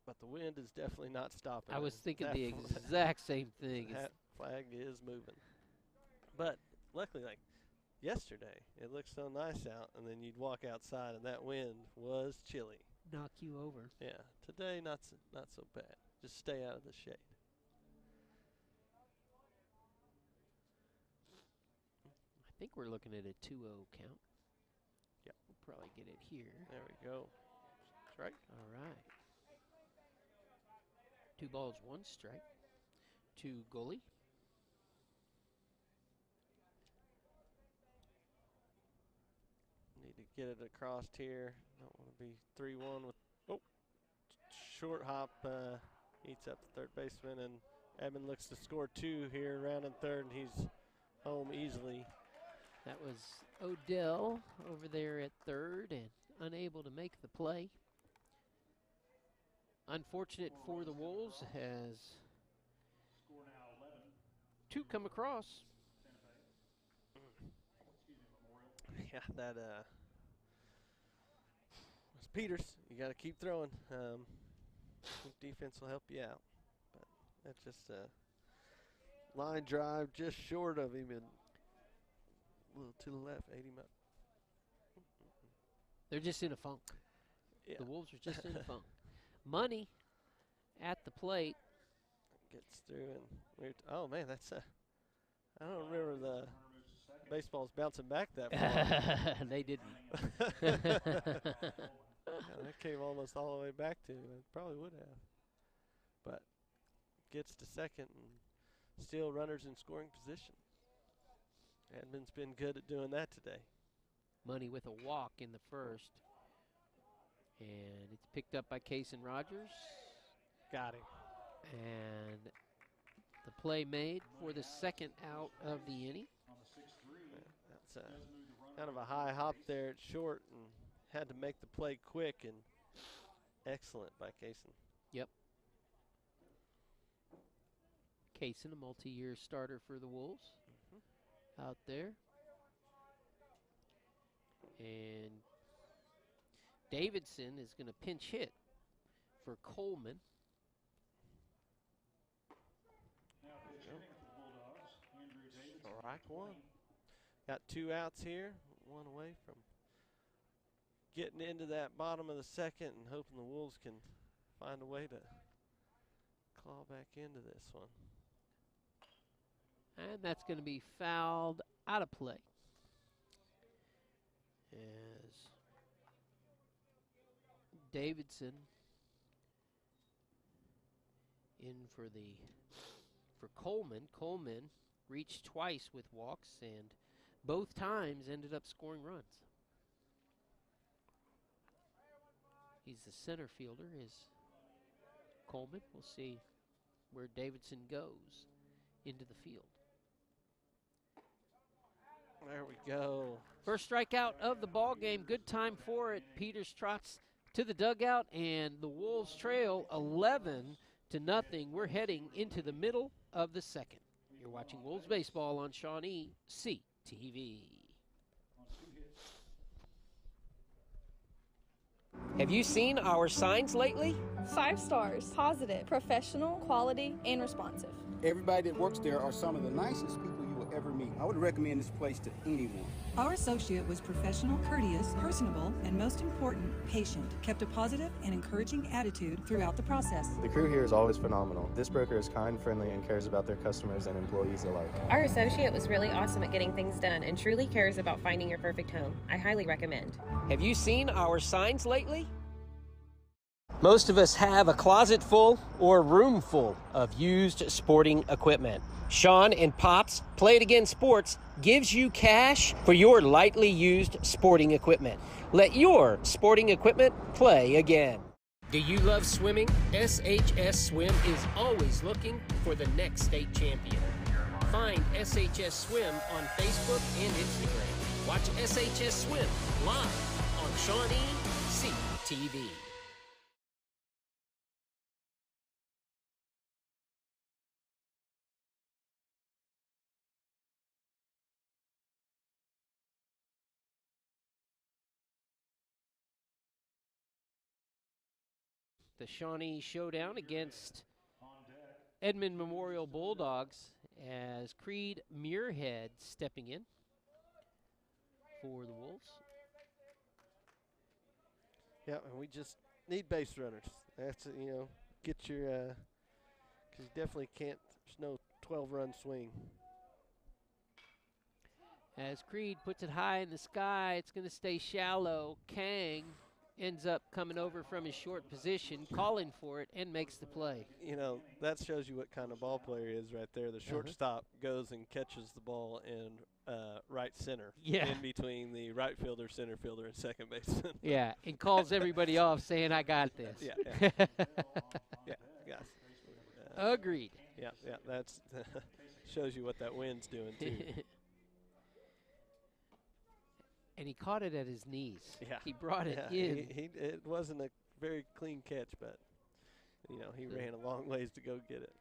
But the wind is definitely not stopping. I was thinking the exact same thing. That flag is moving. But luckily, like yesterday, it looked so nice out, and then you'd walk outside, and that wind was chilly. Knock you over. Yeah, today not so bad. Just stay out of the shade. I think we're looking at a 2-0 count. Yep. We'll probably get it here. There we go. Strike. All right. 2 balls, 1 strike to Goalie. Need to get it across here. Don't want to be 3-1 with short hop. Eats up the third baseman, and Edmond looks to score 2 here, rounding third, and he's home easily. That was Odell over there at third and unable to make the play. Unfortunate for the Wolves as 2 come across. Yeah, that was Peters. You got to keep throwing. Defense will help you out. But that's just a line drive just short of him and a little to the left, ate him up. They're just in a funk. Yeah. The Wolves are just in a funk. Money at the plate. Gets through and oh man, that's I don't remember baseball's bouncing back that far. They didn't. Yeah, that came almost all the way back to him. It probably would have. But gets to second and still runners in scoring position. Edmond's been good at doing that today. Money with a walk in the first. And it's picked up by Cason Rogers. Got him. And the play made for the second out of the inning. That's kind of a high hop there at short and had to make the play quick, and excellent by Cason. Yep. Cason, a multi-year starter for the Wolves out there. And Davidson is going to pinch hit for Coleman. Strike one. Got 2 outs here, 1 away from getting into that bottom of the second and hoping the Wolves can find a way to claw back into this one. And that's going to be fouled out of play. As Davidson in for Coleman. Coleman reached twice with walks and both times ended up scoring runs. He's the center fielder, is Coleman. We'll see where Davidson goes into the field. There we go. First strikeout of the ball game. Good time for it. Peters trots to the dugout, and the Wolves trail 11-0. We're heading into the middle of the second. You're watching Wolves baseball on Shawnee CTV. Have you seen our signs lately? 5 stars, positive, professional, quality, and responsive. Everybody that works there are some of the nicest people you will ever meet. I would recommend this place to anyone. Our associate was professional, courteous, personable, and most important, patient. Kept a positive and encouraging attitude throughout the process. The crew here is always phenomenal. This broker is kind, friendly, and cares about their customers and employees alike. Our associate was really awesome at getting things done and truly cares about finding your perfect home. I highly recommend. Have you seen our signs lately? Most of us have a closet full or room full of used sporting equipment. Sean and Pops Play It Again Sports gives you cash for your lightly used sporting equipment. Let your sporting equipment play again. Do you love swimming? SHS Swim is always looking for the next state champion. Find SHS Swim on Facebook and Instagram. Watch SHS Swim live on Shawnee CTV. The Shawnee showdown against Edmond Memorial Bulldogs as Creed Muirhead stepping in for the Wolves. Yeah, and we just need base runners. That's, get your, because you definitely can't, there's no 12-run swing. As Creed puts it high in the sky, it's going to stay shallow. Kang ends up coming over from his short position, calling for it, and makes the play. That shows you what kind of ball player he is right there. The shortstop goes and catches the ball in right center, in between the right fielder, center fielder, and second baseman. Yeah, and calls everybody off saying, I got this. Yeah. Yes. Agreed. Yeah, that's shows you what that wind's doing, too. And he caught it at his knees. Yeah. He brought it in. It wasn't a very clean catch, but, he ran a long ways to go get it.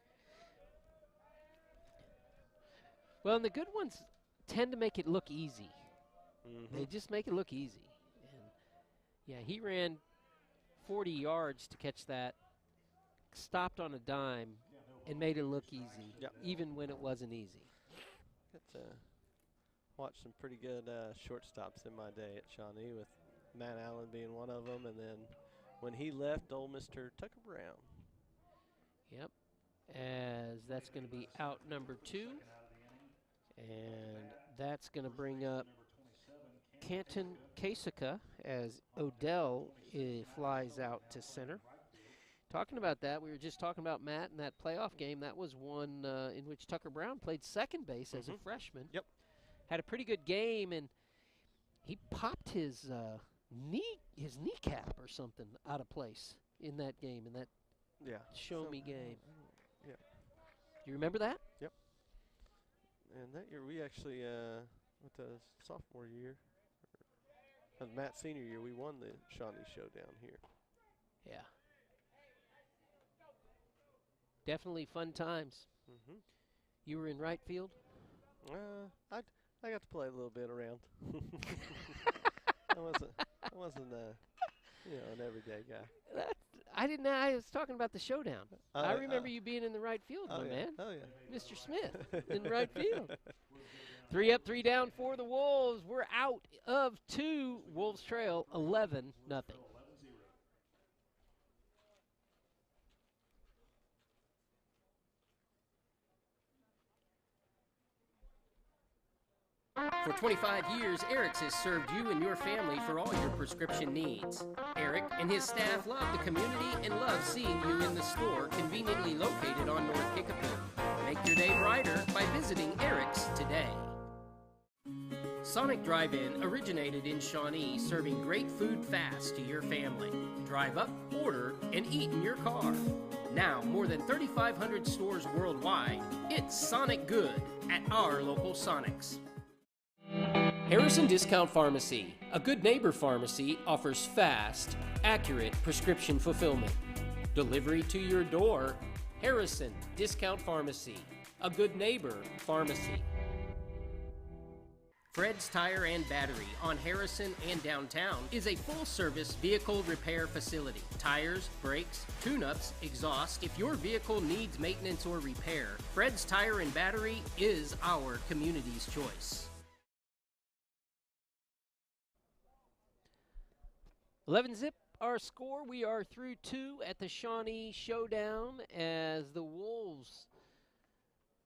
Well, and the good ones tend to make it look easy. Mm-hmm. They just make it look easy. And, he ran 40 yards to catch that, stopped on a dime, and made it look easy, even when it wasn't easy. Watched some pretty good shortstops in my day at Shawnee, with Matt Allen being one of them, and then when he left, old Mr. Tucker Brown. Yep, as that's going to be out number 2, and That's going to bring up Canton Kasika as Odell flies out to center. Talking about that, we were just talking about Matt in that playoff game. That was one in which Tucker Brown played second base as a freshman. Yep. Had a pretty good game, and he popped his kneecap or something out of place in that game, in that show me game. Yeah. Do you remember that? Yep. And that year we actually, with the sophomore year, Matt's senior year, we won the Shawnee Showdown here. Yeah. Definitely fun times. Mm-hmm. You were in right field? I got to play a little bit around. I wasn't an everyday guy. I didn't know. I was talking about the showdown. I remember you being in the right field, my man. Oh, yeah. Mr. Smith in right field. 3 up, 3 down for the Wolves. We're out of 2. Wolves trail 11-0. For 25 years, Eric's has served you and your family for all your prescription needs. Eric and his staff love the community and love seeing you in the store conveniently located on North Kickapoo. Make your day brighter by visiting Eric's today. Sonic Drive-In originated in Shawnee, serving great food fast to your family. Drive up, order, and eat in your car. Now, more than 3,500 stores worldwide, it's Sonic Good at our local Sonics. Harrison Discount Pharmacy, a good neighbor pharmacy, offers fast, accurate prescription fulfillment. Delivery to your door. Harrison Discount Pharmacy, a good neighbor pharmacy. Fred's Tire and Battery on Harrison and downtown is a full-service vehicle repair facility. Tires, brakes, tune-ups, exhaust. If your vehicle needs maintenance or repair, Fred's Tire and Battery is our community's choice. 11-0 our score. We are through 2 at the Shawnee Showdown as the Wolves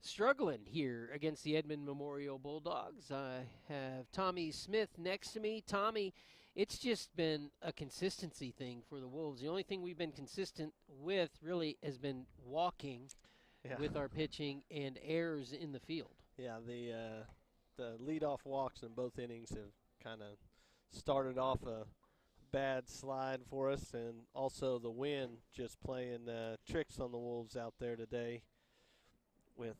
struggling here against the Edmond Memorial Bulldogs. I have Tommy Smith next to me. Tommy, it's just been a consistency thing for the Wolves. The only thing we've been consistent with really has been walking with our pitching and errors in the field. Yeah, the leadoff walks in both innings have kind of started off a bad slide for us, and also the wind just playing tricks on the Wolves out there today with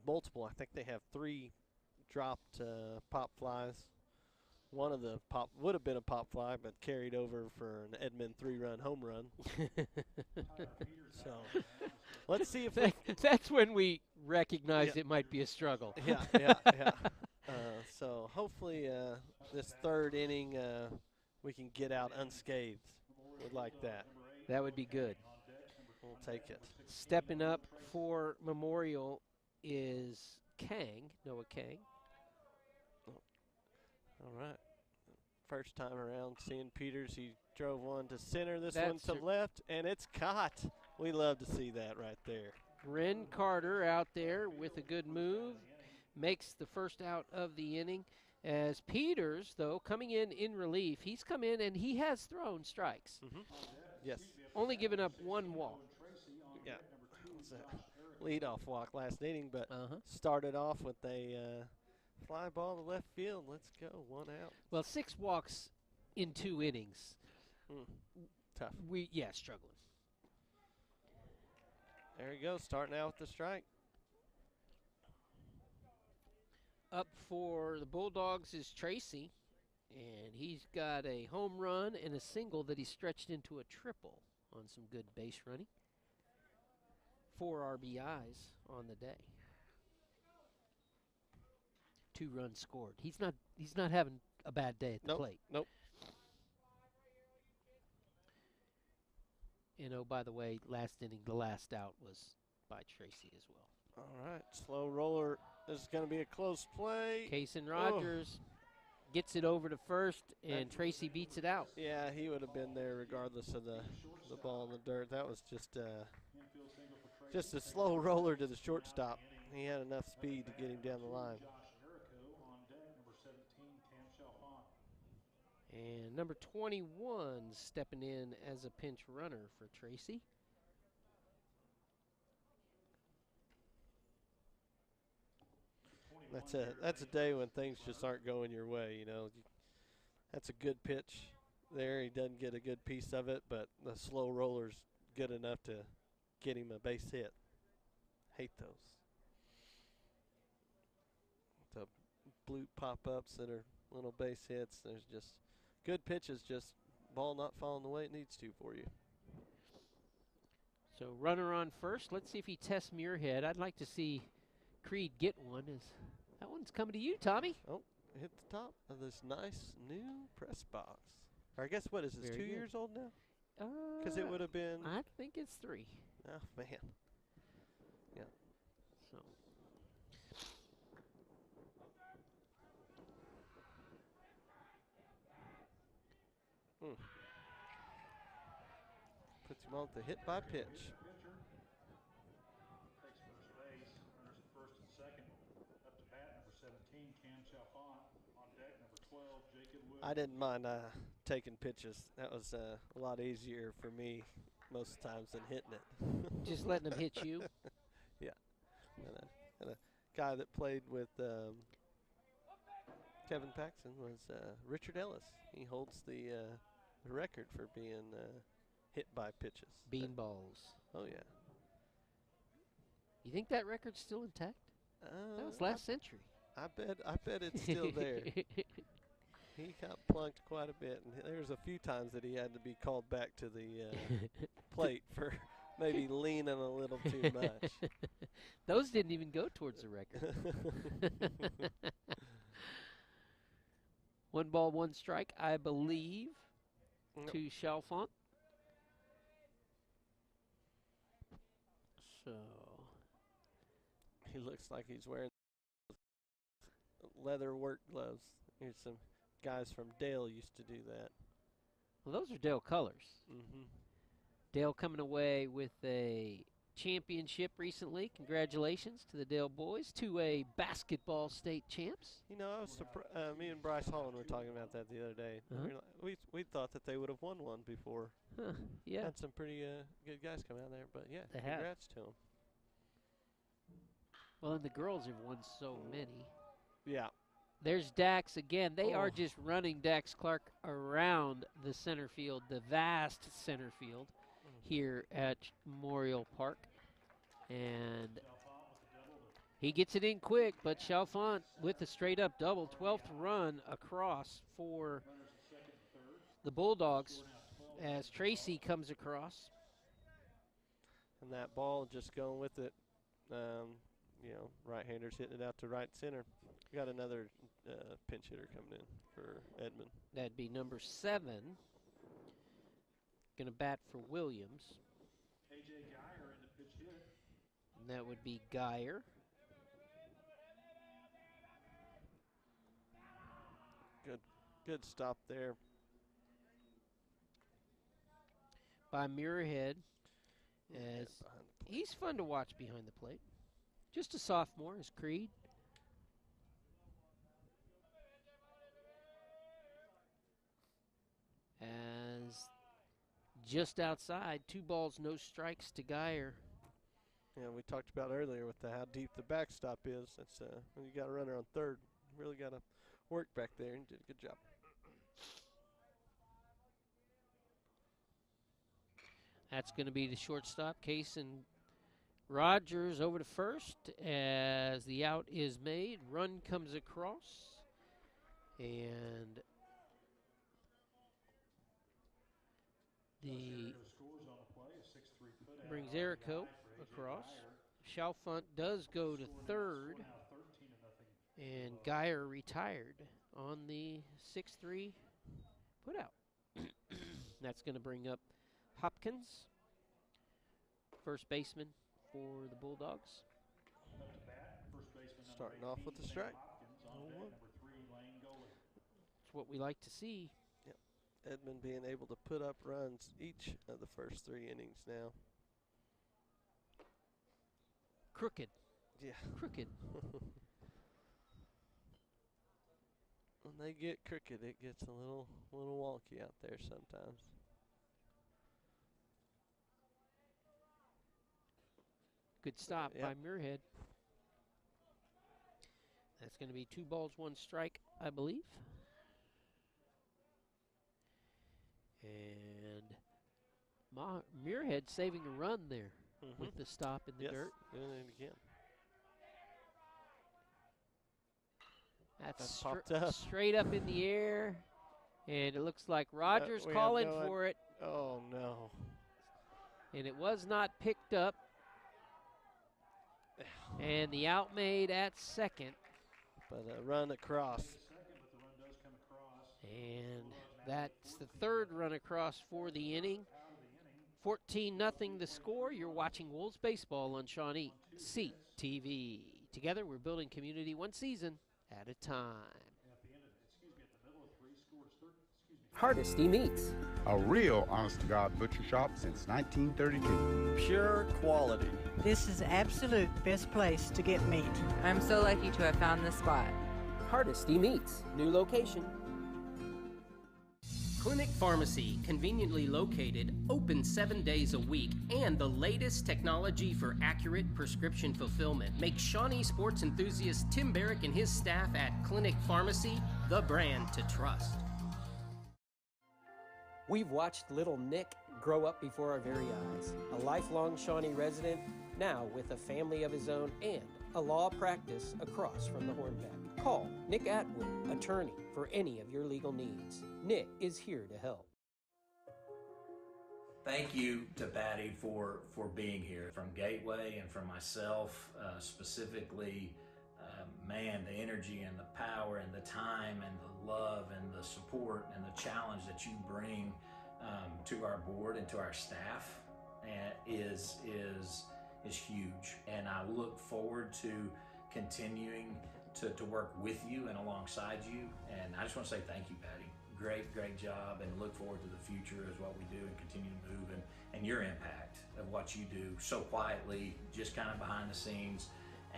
multiple. I think they have 3 dropped pop flies. One of the pop would have been a pop fly, but carried over for an Edmond 3-run home run. So let's see if that's when we recognize it might be a struggle. Yeah. So hopefully this 3rd inning we can get out unscathed. Would like that. That would be good. We'll take it. Stepping up for Memorial is Noah Kang. All right. First time around seeing Peters. He drove one to center, this one to left, and it's caught. We love to see that right there. Ren Carter out there with a good move. Makes the first out of the inning. As Peters, though, coming in relief, he's come in and he has thrown strikes. Mm-hmm. Yes. Only given up 1 walk. Yeah. It's a leadoff walk last inning, but started off with a fly ball to left field. Let's go, 1 out. Well, 6 walks in 2 innings. Tough. Struggling. There you go, starting out with the strike. Up for the Bulldogs is Tracy, and he's got a home run and a single that he stretched into a triple on some good base running. 4 RBIs on the day. 2 runs scored. He's not having a bad day at the plate. Nope. And oh, by the way, last inning, the last out was by Tracy as well. All right, slow roller. This is going to be a close play. Kason Rogers gets it over to first, and Tracy beats it out. Yeah, he would have been there regardless of the ball in the dirt. That was just a slow roller to the shortstop. He had enough speed to get him down the line. And number 21 stepping in as a pinch runner for Tracy. That's a day when things just aren't going your way, you know. That's a good pitch there. He doesn't get a good piece of it, but the slow roller's good enough to get him a base hit. Hate those. The blue pop-ups that are little base hits. There's just good pitches, just ball not falling the way it needs to for you. So runner on first. Let's see if he tests Muirhead. I'd like to see Creed get one. That one's coming to you, Tommy. Oh, hit the top of this nice new press box. Or I guess, what is this, Very 2 good. years old now? Because it would have been. I think it's 3. Oh, man. Yeah. So. Puts him on the hit by pitch. Takes first base. Runners at first and second. Up to bat, number 17, Cam Chalfant. On deck, number 12, Jacob Wood. I didn't mind taking pitches. That was a lot easier for me most times than hitting it. Just letting them hit you? Yeah. And a guy that played with Kevin Paxson was Richard Ellis. He holds the record for being hit by pitches. Beanballs. Oh, yeah. You think that record's still intact? That was last century. I bet it's still there. He got plunked quite a bit, and there's a few times that he had to be called back to the plate for maybe leaning a little too much. Those didn't even go towards the record. 1 ball, 1 strike, I believe, to Chalfant. So he looks like he's wearing leather work gloves. Here's some guys from Dale used to do that. Well, those are Dale colors. Mm-hmm. Dale coming away with a championship recently. Congratulations to the Dale boys, 2A basketball state champs. You know, I was surprised. Me and Bryce Holland were talking about that the other day. We thought that they would have won one before. Yeah. Had some pretty good guys come out there, but yeah, They congrats to them. Well, and the girls have won so many. Yeah. There's Dax again. They are just running Dax Clark around the center field, the vast center field here at Memorial Park. And he gets it in quick, but Chalfant with a straight-up double, 12th run across for the Bulldogs as Tracy comes across. And that ball just going with it. Right-handers hitting it out to right center. We got another pinch hitter coming in for Edmond. That'd be number 7. Going to bat for Williams. A.J. Geyer in the pitch hit. And that would be Geyer. Good stop there by Muirhead. As he's fun to watch behind the plate. Just a sophomore is Creed. As just outside, 2 balls, no strikes to Geyer. Yeah, we talked about earlier with how deep the backstop is. That's when you got a runner on third, you really got to work back there, and did a good job. That's going to be the shortstop, Case, and Rogers over to first as the out is made. Run comes across, and brings Erico across. Chalfant does go to third, and Geyer retired on the 6-3 putout. That's going to bring up Hopkins, first baseman for the Bulldogs. Starting off with the strike. It's what we like to see. Yep. Edmond being able to put up runs each of the first 3 innings now. Crooked. Yeah. Crooked. when they get crooked, it gets a little wonky out there sometimes. Good stop by Muirhead. That's going to be 2 balls, 1 strike, I believe. And Muirhead saving a run there with the stop in the dirt. Doing it again. That's popped up. Straight up in the air. And it looks like Rogers calling for it. Oh, no. And it was not picked up. And the out made at second. But a run across. And that's the 3rd run across for the inning. 14-0 the score. You're watching Wolves baseball on Shawnee CTV. Together, we're building community one season at a time. Hardesty Meats. A real honest-to-God butcher shop since 1932. Pure quality. This is the absolute best place to get meat. I'm so lucky to have found this spot. Hardesty Meats. New location. Clinic Pharmacy, conveniently located, open 7 days a week, and the latest technology for accurate prescription fulfillment makes Shawnee sports enthusiast Tim Barrick and his staff at Clinic Pharmacy the brand to trust. We've watched little Nick grow up before our very eyes. A lifelong Shawnee resident, now with a family of his own and a law practice across from the Hornbeck. Call Nick Atwood, attorney, for any of your legal needs. Nick is here to help. Thank you to Patty for being here. From Gateway and from myself specifically, man, the energy and the power and the time and the love and the support and the challenge that you bring to our board and to our staff is huge. And I look forward to continuing to work with you and alongside you. And I just want to say thank you, Patty. Great job, and look forward to the future as what we do and continue to move, and your impact of what you do so quietly, just kind of behind the scenes.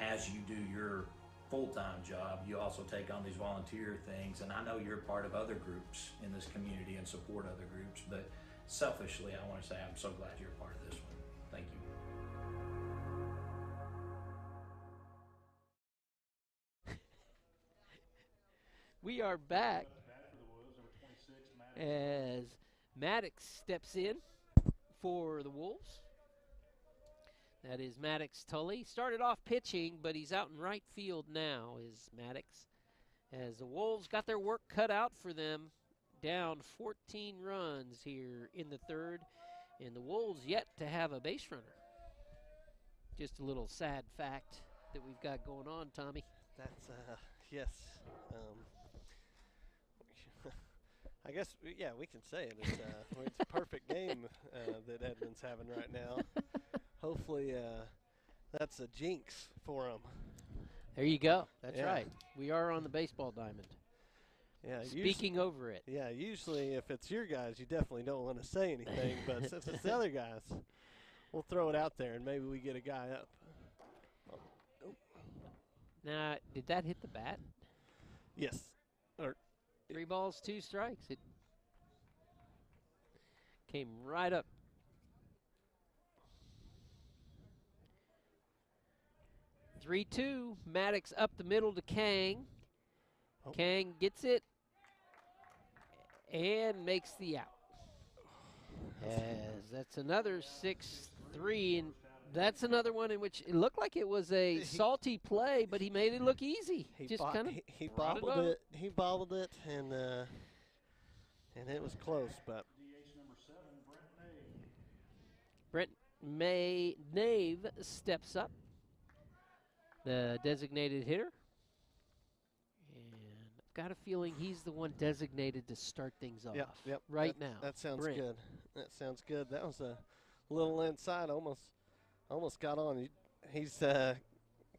As you do your full-time job, you also take on these volunteer things, and I know you're part of other groups in this community and support other groups, but selfishly I want to say I'm so glad you're a part of this one. Thank you. We are back as Maddox steps in for the Wolves. That is Maddox Tully. Started off pitching, but he's out in right field now, is Maddox. As the Wolves got their work cut out for them, down 14 runs here in the 3rd, and the Wolves yet to have a base runner. Just a little sad fact that we've got going on, Tommy. That's, yes. I guess, yeah, we can say it. It's a perfect game that Edmond's having right now. Hopefully that's a jinx for them. There you go. That's right. We are on the baseball diamond. Yeah. Speaking over it. Yeah, usually if it's your guys, you definitely don't want to say anything. But since it's the other guys, we'll throw it out there, and maybe we get a guy up. Oh. Now, did that hit the bat? Yes. 3 balls, 2 strikes. It came right up. (3-2). Maddox up the middle to Kang. Kang gets it and makes the out. As that's another 6-3, and that's another one in which it looked like it was a salty play, but he made it look easy. He bobbled it. He bobbled it, and it was close. But Brent Nave steps up, the designated hitter, and I've got a feeling he's the one designated to start things off. Yep. Right now. That sounds Brent. good. That sounds good. That was a little inside, almost got on. He's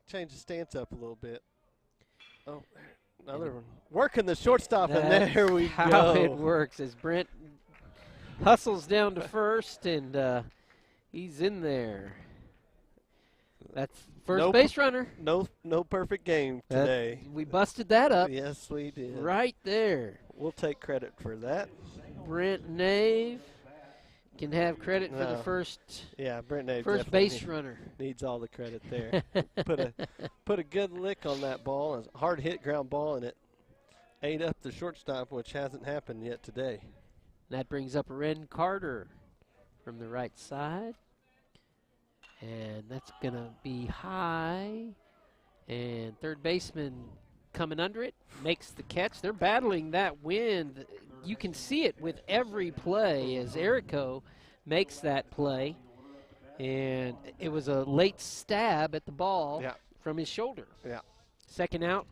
changed his stance up a little bit. Oh, another one. Working the shortstop, and there we go. How it works as Brent hustles down to first, and he's in there. That's first base runner. No perfect game today. We busted that up. Yes, we did. Right there. We'll take credit for that. Brent Nave can have credit for the first. Yeah, Brent Nave first base runner needs all the credit there. put a good lick on that ball, a hard hit ground ball, and it ate up the shortstop, which hasn't happened yet today. That brings up Ren Carter from the right side. And that's going to be high. And third baseman coming under it, makes the catch. They're battling that wind. You can see it with every play as Erico makes that play. And it was a late stab at the ball from his shoulder. Yeah. Second out,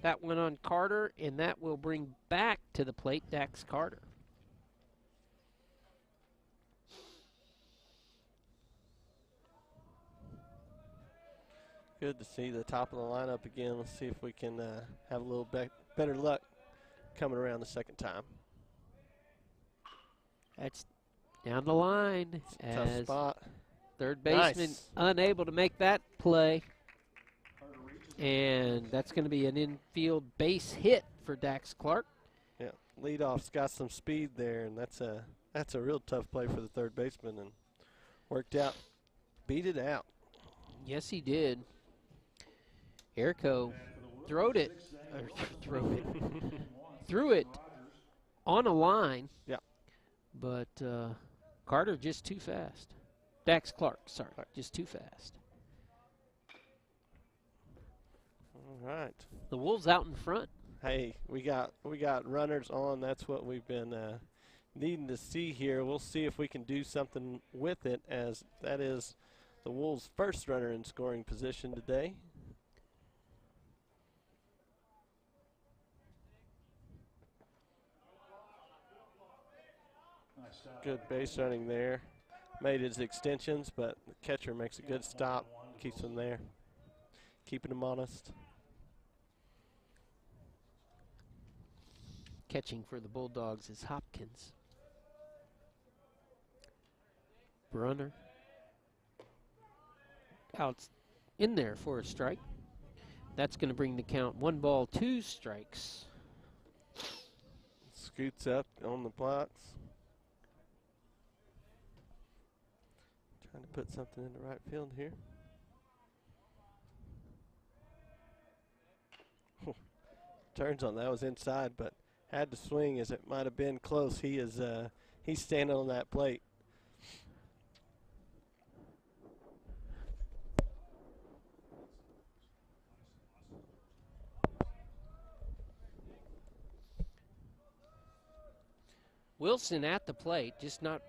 that went on Carter, and that will bring back to the plate Dax Carter. Good to see the top of the lineup again. Let's see if we can have a little better luck coming around the second time. That's down the line. Tough spot. Third baseman unable to make that play. And that's going to be an infield base hit for Dax Clark. Yeah, leadoff's got some speed there, and that's a real tough play for the third baseman, and worked out. Beat it out. Yes, he did. Erico threw it on a line. Yeah. But Carter just too fast. Dax Clark, sorry, just too fast. All right. The Wolves out in front. Hey, we got runners on. That's what we've been needing to see here. We'll see if we can do something with it, as that is the Wolves' first runner in scoring position today. Good base running there. Made his extensions, but the catcher makes a good stop, keeps him there, keeping him honest. Catching for the Bulldogs is Hopkins. Brunner out in there for a strike. That's going to bring the count 1 ball, 2 strikes. Scoots up on the blocks. Trying to put something in the right field here. Turns on that was inside, but had to swing as it might have been close. He's standing on that plate. Wilson at the plate, just not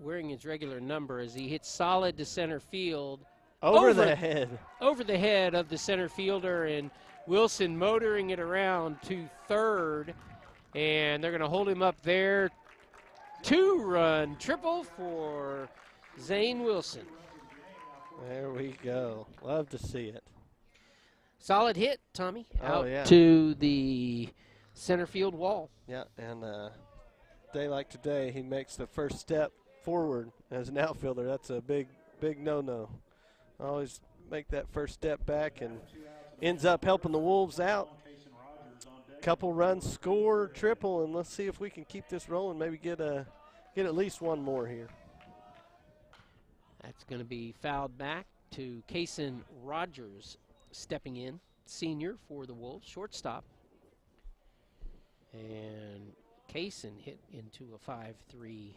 wearing his regular number as he hits solid to center field. Over the head. Over the head of the center fielder, and Wilson motoring it around to third. And they're going to hold him up there. 2-run triple for Zane Wilson. There we go. Love to see it. Solid hit, Tommy. Oh, out to the center field wall. Yeah, and day like today, he makes the first step forward as an outfielder. That's a big no-no. Always make that first step back, and ends up helping the Wolves out. Couple runs, score, triple, and let's see if we can keep this rolling. Maybe get at least one more here. That's going to be fouled back to Kaysen Rogers stepping in, senior for the Wolves, shortstop. And Kaysen hit into a 5-3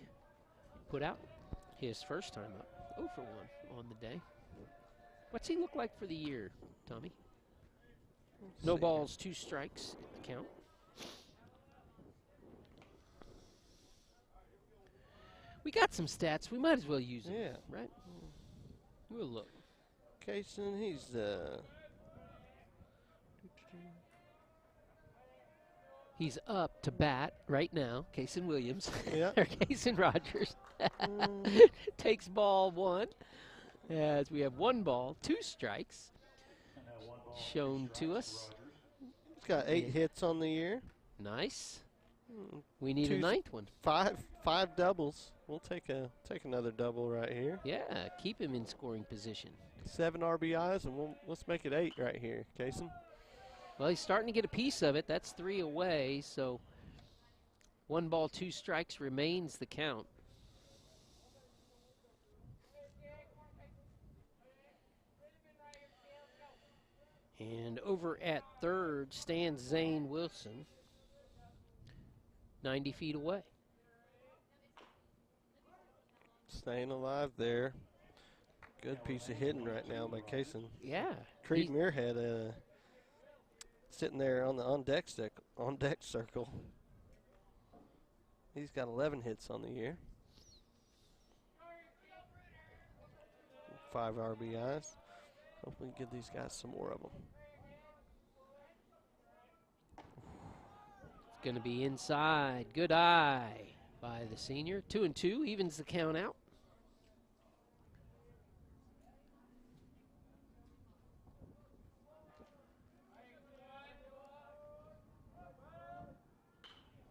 put out, his first time up. 0 for 1 on the day. What's he look like for the year, Tommy? No balls, 2 strikes at the count. We got some stats. We might as well use them. Yeah. Right? We'll look. Kaysen, he's up to bat right now. Kaysen Williams. Yeah. Or Kaysen Rogers. Takes ball 1. As we have 1 ball, 2 strikes shown to us. He's got 8 hits on the year. Nice. We need a 9th one. 5 doubles. We'll take another double right here. Yeah, keep him in scoring position. 7 RBIs, and let's make it 8 right here, Kaysen. Well, he's starting to get a piece of it. That's 3 away, so 1 ball, 2 strikes remains the count. And over at third stands Zane Wilson, 90 feet away. Staying alive there. Good piece of hitting right now by Kaysen. Yeah. Creed Muirhead sitting there on the on deck circle. He's got 11 hits on the year. 5 RBIs. Hopefully we can give these guys some more of them. It's going to be inside. Good eye by the senior. 2-2 evens the count out.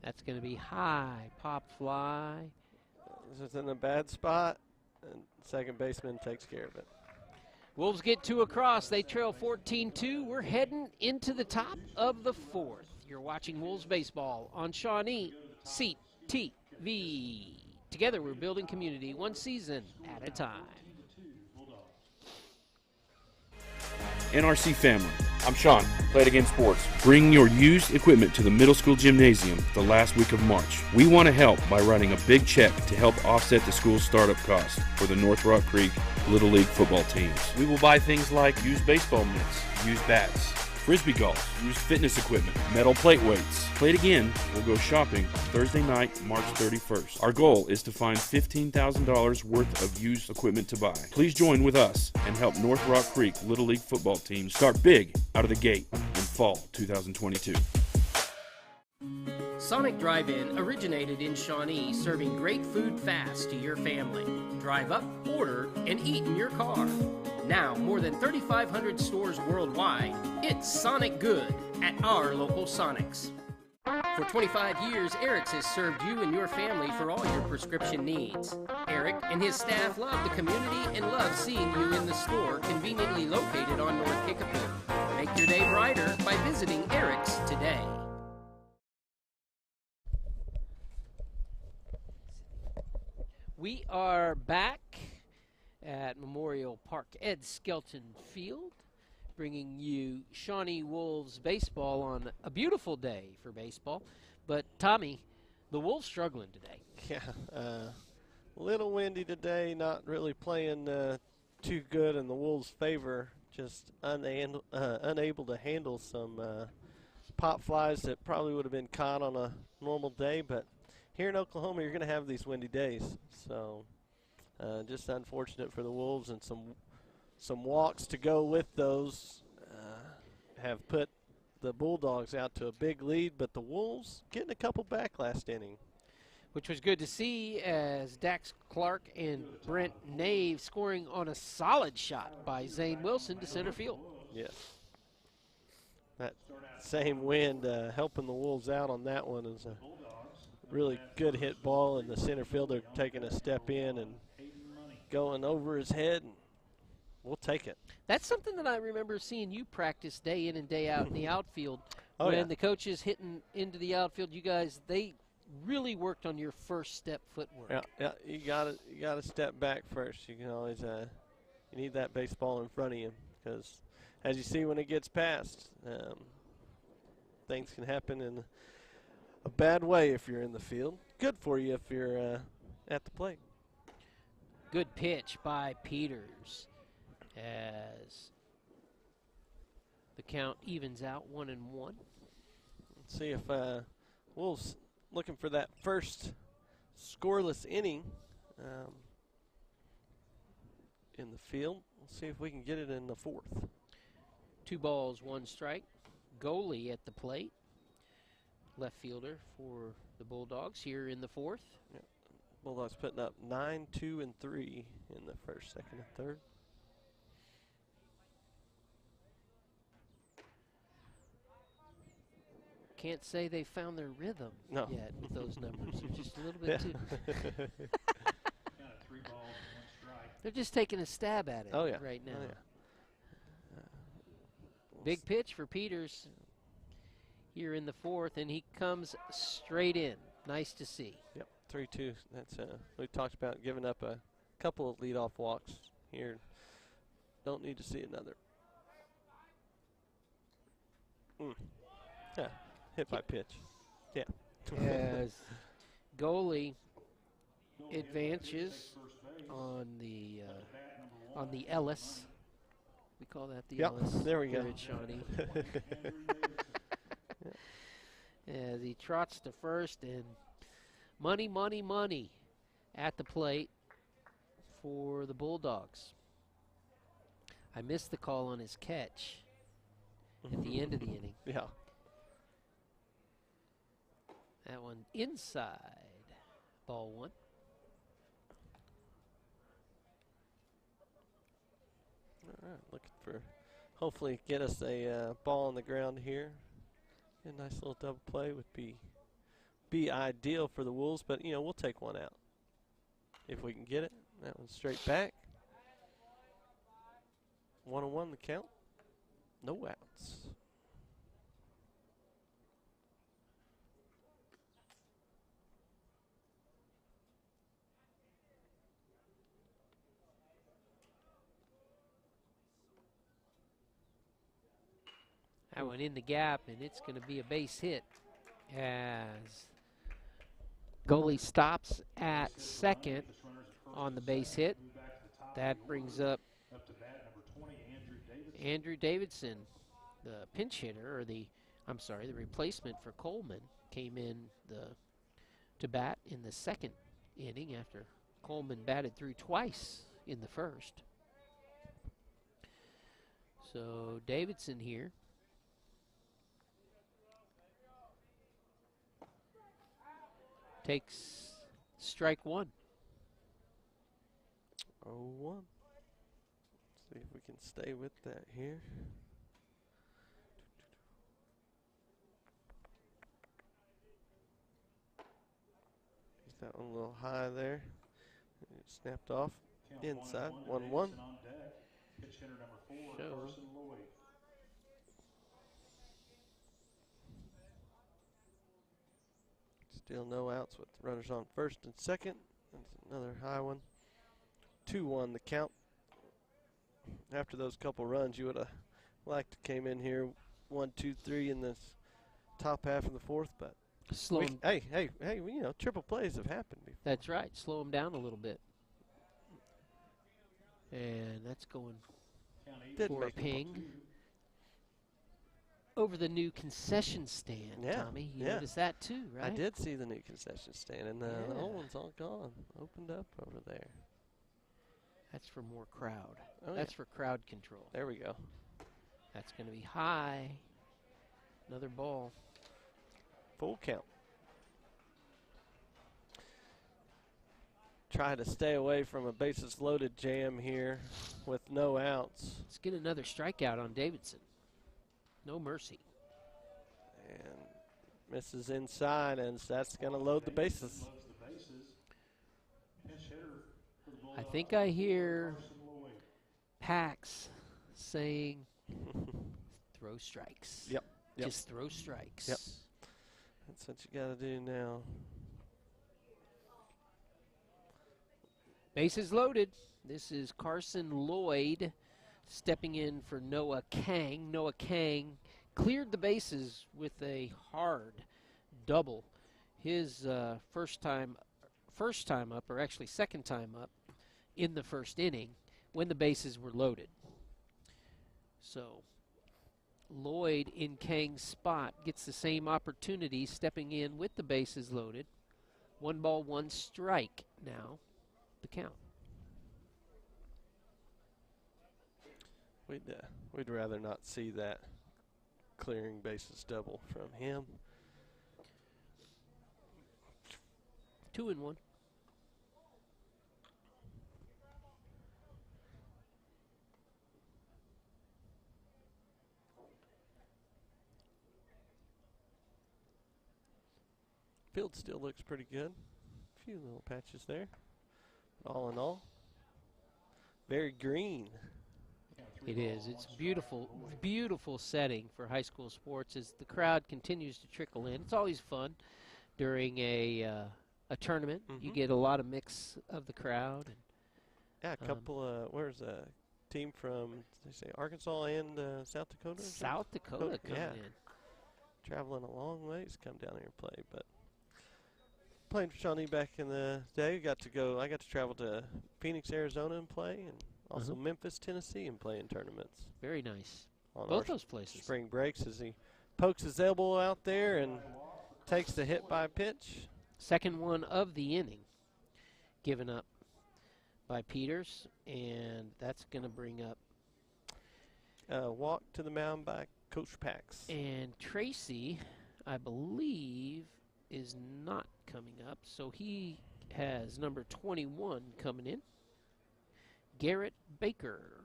That's going to be high. Pop fly. This is in a bad spot, and second baseman takes care of it. Wolves get 2 across. They trail 14-2. We're heading into the top of the 4th. You're watching Wolves baseball on Shawnee CTV. Together we're building community, one season at a time. NRC family, I'm Sean, Play It Again Sports. Bring your used equipment to the middle school gymnasium the last week of March. We want to help by writing a big check to help offset the school's startup costs for the North Rock Creek Little League football teams. We will buy things like used baseball mitts, used bats, frisbee golf, used fitness equipment, metal plate weights. Play It Again will go shopping Thursday night, March 31st. Our goal is to find $15,000 worth of used equipment to buy. Please join with us and help North Rock Creek Little League football team start big out of the gate in fall 2022. Sonic Drive-In originated in Shawnee, serving great food fast to your family. Drive up, order, and eat in your car. Now, more than 3,500 stores worldwide, it's Sonic Good at our local Sonics. For 25 years, Eric's has served you and your family for all your prescription needs. Eric and his staff love the community and love seeing you in the store conveniently located on North Kickapoo. Make your day brighter by visiting Eric's today. We are back at Memorial Park Ed Skelton Field, bringing you Shawnee Wolves baseball on a beautiful day for baseball. But, Tommy, the Wolves struggling today. Yeah, a little windy today, not really playing too good in the Wolves' favor, just unable to handle some pop flies that probably would have been caught on a normal day. But here in Oklahoma, you're going to have these windy days. So just unfortunate for the Wolves, and some walks to go with those have put the Bulldogs out to a big lead, but the Wolves getting a couple back last inning. Which was good to see, as Dax Clark and Brent Nave scoring on a solid shot by Zane Wilson to center field. Yes. That same wind helping the Wolves out on that one is a really good hit ball, and the center fielder taking a step in and going over his head, and we'll take it. That's something that I remember seeing you practice day in and day out in the outfield. When the coaches hitting into the outfield, you guys, they really worked on your first step footwork. Yeah, you gotta step back first. You can always you need that baseball in front of you, because as you see when it gets past, things can happen in a bad way if you're in the field. Good for you if you're at the plate. Good pitch by Peters as the count evens out 1-1. Let's see if Wolves looking for that first scoreless inning in the field. Let's see if we can get it in the 4th. 2 balls, 1 strike. Goalie at the plate. Left fielder for the Bulldogs here in the 4th. Yep. Bulldogs putting up 9, 2, and 3 in the 1st, 2nd, and 3rd. Can't say they found their rhythm yet with those numbers. They're just a little bit too. Kind of 3 balls, 1 strike. They're just taking a stab at it right now. Oh, yeah. Big pitch for Peters here in the fourth, and he comes straight in. Nice to see. Yep, 3-2. That's we talked about giving up a couple of leadoff walks here. Don't need to see another. Yeah, hit by pitch. Yeah. As goalie advances on the Ellis. We call that the Ellis. There we here go. At Shawnee. As he trots to first, and money, money, money at the plate for the Bulldogs. I missed the call on his catch at the end of the inning. Yeah. That one inside. Ball one. All right, looking for hopefully get us a ball on the ground here. A nice little double play would be ideal for the Wolves, but we'll take one out if we can get it. That one's straight back. 1-1 the count. No outs. That one in the gap, and it's going to be a base hit as goalie stops at second on the base hit. That brings up Andrew Davidson, the pinch hitter, or the replacement for Coleman, came in to bat in the second inning after Coleman batted through twice in the first. So Davidson here. Takes strike one. 0-1. See if we can stay with that here. Is that one a little high there? It snapped off. Inside. 1-1. Still no outs with runners on first and second. That's another high one. 2-1 the count. After those couple runs, you would have liked to came in here 1, 2, 3 in this top half of the fourth, but hey, triple plays have happened before. That's right. Slow them down a little bit. And that's going for a ping. Over the new concession stand, Tommy. You noticed that too, right? I did see the new concession stand, and the old one's all gone. Opened up over there. That's for more crowd. Oh, that's for crowd control. There we go. That's going to be high. Another ball. Full count. Try to stay away from a bases loaded jam here with no outs. Let's get another strikeout on Davidson. No mercy. And misses inside, and that's going to load the bases. I think I hear Pax saying, throw strikes. Yep. Just throw strikes. Yep. That's what you got to do now. Bases loaded. This is Carson Lloyd stepping in for Noah Kang. Noah Kang cleared the bases with a hard double. His first time up, or actually second time up, in the first inning when the bases were loaded. So Lloyd in Kang's spot gets the same opportunity, stepping in with the bases loaded. 1 ball, 1 strike now, the count. We'd rather not see that clearing bases double from him. 2-1. Field still looks pretty good. A few little patches there. All in all, very green. It is. It's beautiful, beautiful setting for high school sports as the crowd continues to trickle in. It's always fun during a tournament. You get a lot of mix of the crowd. And, yeah, a couple. Where's a team from? They say Arkansas and South Dakota. South Dakota coming in. Traveling a long ways, come down here and play. But playing for Shawnee back in the day, I got to travel to Phoenix, Arizona, and play, and also Memphis, Tennessee, and play in tournaments. Very nice. On both those places. Spring breaks as he pokes his elbow out there and takes the hit by pitch. Second one of the inning given up by Peters, and that's going to bring up walk to the mound by Coach Pax. And Tracy, I believe, is not coming up, so he has number 21 coming in, Garrett Baker,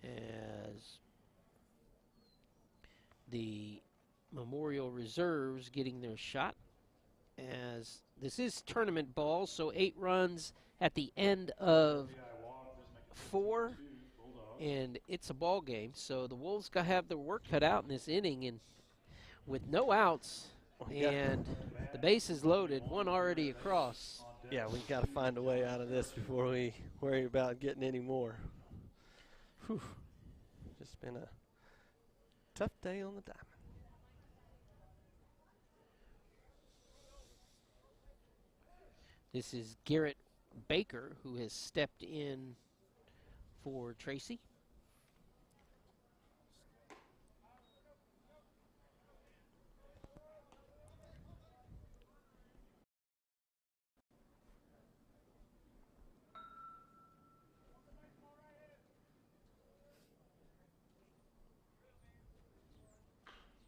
as the Memorial Reserves getting their shot, as this is tournament ball, so 8 runs at the end of 4, and it's a ball game. So the Wolves got to have their work cut out in this inning, and with no outs and the bases loaded, one already across. Yeah, we got to find a way out of this before we worry about getting any more. Whew. Just been a tough day on the diamond. This is Garrett Baker, who has stepped in for Tracy.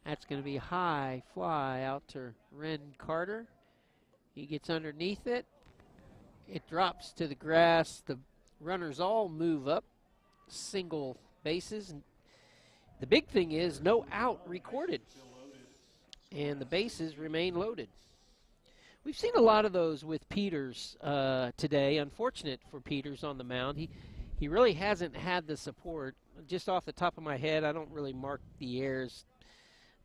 That's going to be a high fly out to Ren Carter. He gets underneath it. It drops to the grass. The runners all move up, single bases. And the big thing is no out recorded, and the bases remain loaded. We've seen a lot of those with Peters today. Unfortunate for Peters on the mound. He really hasn't had the support. Just off the top of my head, I don't really mark the errors,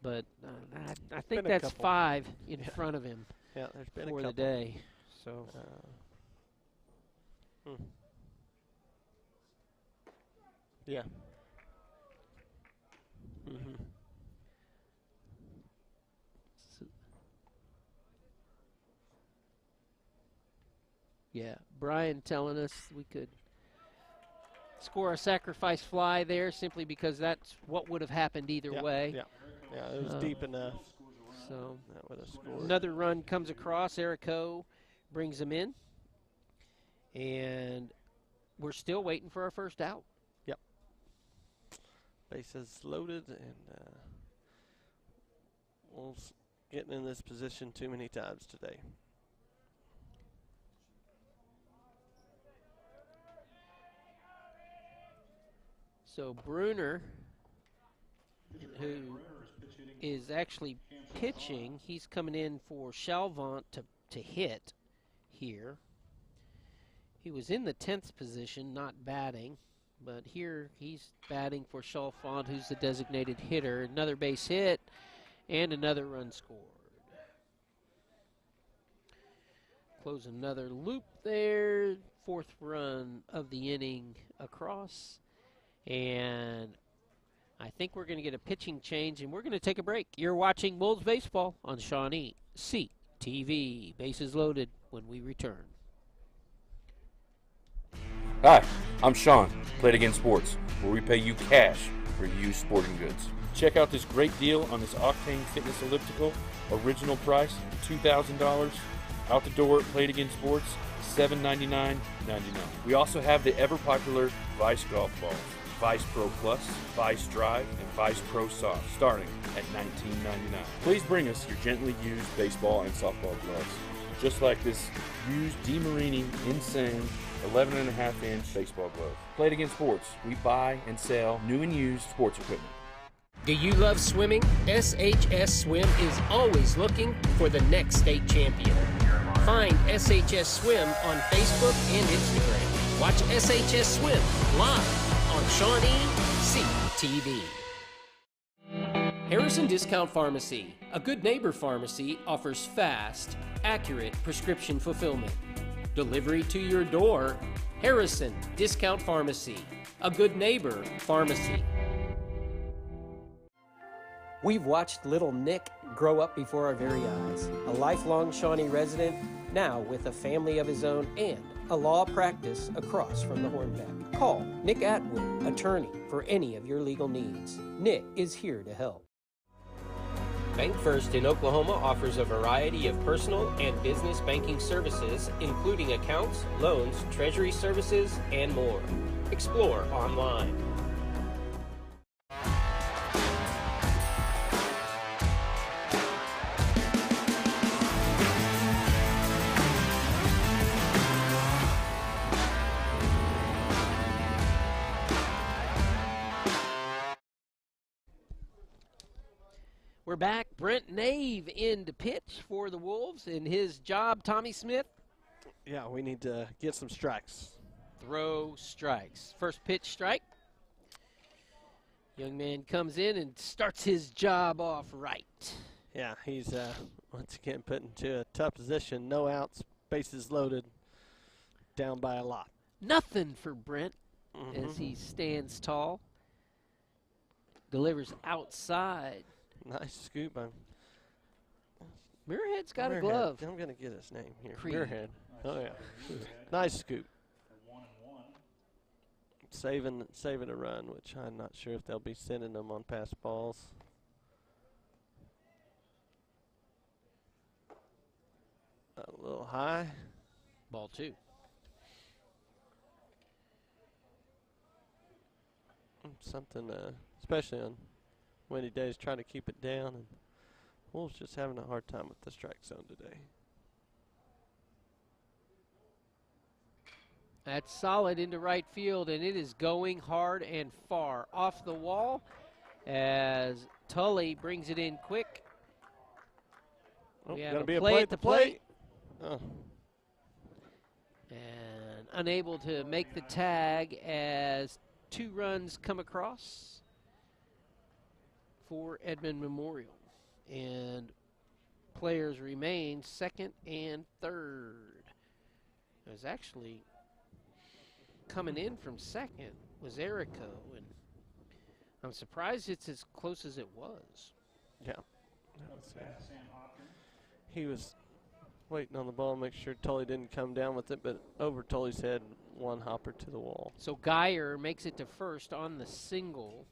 but I think that's 5 in front of him. Yeah, there's been for a the couple. day. So. Yeah. Yeah, Brian telling us we could score a sacrifice fly there simply because that's what would have happened either way. Yeah, it was deep enough. So that would have scored. Another run comes across. Erico brings him in. And we're still waiting for our first out. Yep. Bases loaded, and Wolves getting in this position too many times today. So Bruner, who is actually pitching, he's coming in for Chalvant to hit here. He was in the 10th position, not batting, but here he's batting for Chalfant, who's the designated hitter. Another base hit and another run scored. Close another loop there. 4th run of the inning across. And I think we're going to get a pitching change, and we're going to take a break. You're watching Wolves Baseball on Shawnee CTV. Bases loaded when we return. Hi, I'm Sean, Played Again Sports, where we pay you cash for used sporting goods. Check out this great deal on this Octane Fitness Elliptical. Original price, $2,000. Out the door at Played Again Sports, $799.99. We also have the ever-popular Vice golf balls. Vice Pro Plus, Vice Drive, and Vice Pro Soft, starting at $19.99. Please bring us your gently used baseball and softball gloves. Just like this used DeMarini Insane 11.5-inch baseball glove. Played Again Sports. We buy and sell new and used sports equipment. Do you love swimming? SHS Swim is always looking for the next state champion. Find SHS Swim on Facebook and Instagram. Watch SHS Swim live on Shawnee CTV. Harrison Discount Pharmacy, a good neighbor pharmacy, offers fast, accurate prescription fulfillment. Delivery to your door. Harrison Discount Pharmacy, a good neighbor pharmacy. We've watched little Nick grow up before our very eyes. A lifelong Shawnee resident, now with a family of his own and a law practice across from the Hornbeck. Call Nick Atwood, attorney, for any of your legal needs. Nick is here to help. Bank First in Oklahoma offers a variety of personal and business banking services, including accounts, loans, treasury services, and more. Explore online. We're back. Brent Nave in to pitch for the Wolves. In his job, Tommy Smith. Yeah, we need to get some strikes. Throw strikes. First pitch strike. Young man comes in and starts his job off right. Yeah, he's once again put into a tough position. No outs, bases loaded, down by a lot. Nothing for Brent as he stands tall. Delivers outside. Nice scoop. Muirhead's got Muirhead. a glove. I'm going to get his name here. Creed. Muirhead. Oh, yeah. Nice scoop. 1-1. Saving a run, which I'm not sure if they'll be sending them on pass balls. A little high. Ball 2. Something, especially on windy days, trying to keep it down. And Wolves just having a hard time with the strike zone today. That's solid into right field, and it is going hard and far. Off the wall as Tully brings it in quick. We have gonna be a play at the plate. Oh. And unable to make the tag as 2 runs come across for Edmond Memorial. And players remain second and third. It was actually coming in from second was Erico, and I'm surprised it's as close as it was. Yeah. He was waiting on the ball to make sure Tully didn't come down with it, but over Tully's head, 1 hopper to the wall. So Geyer makes it to first on the single.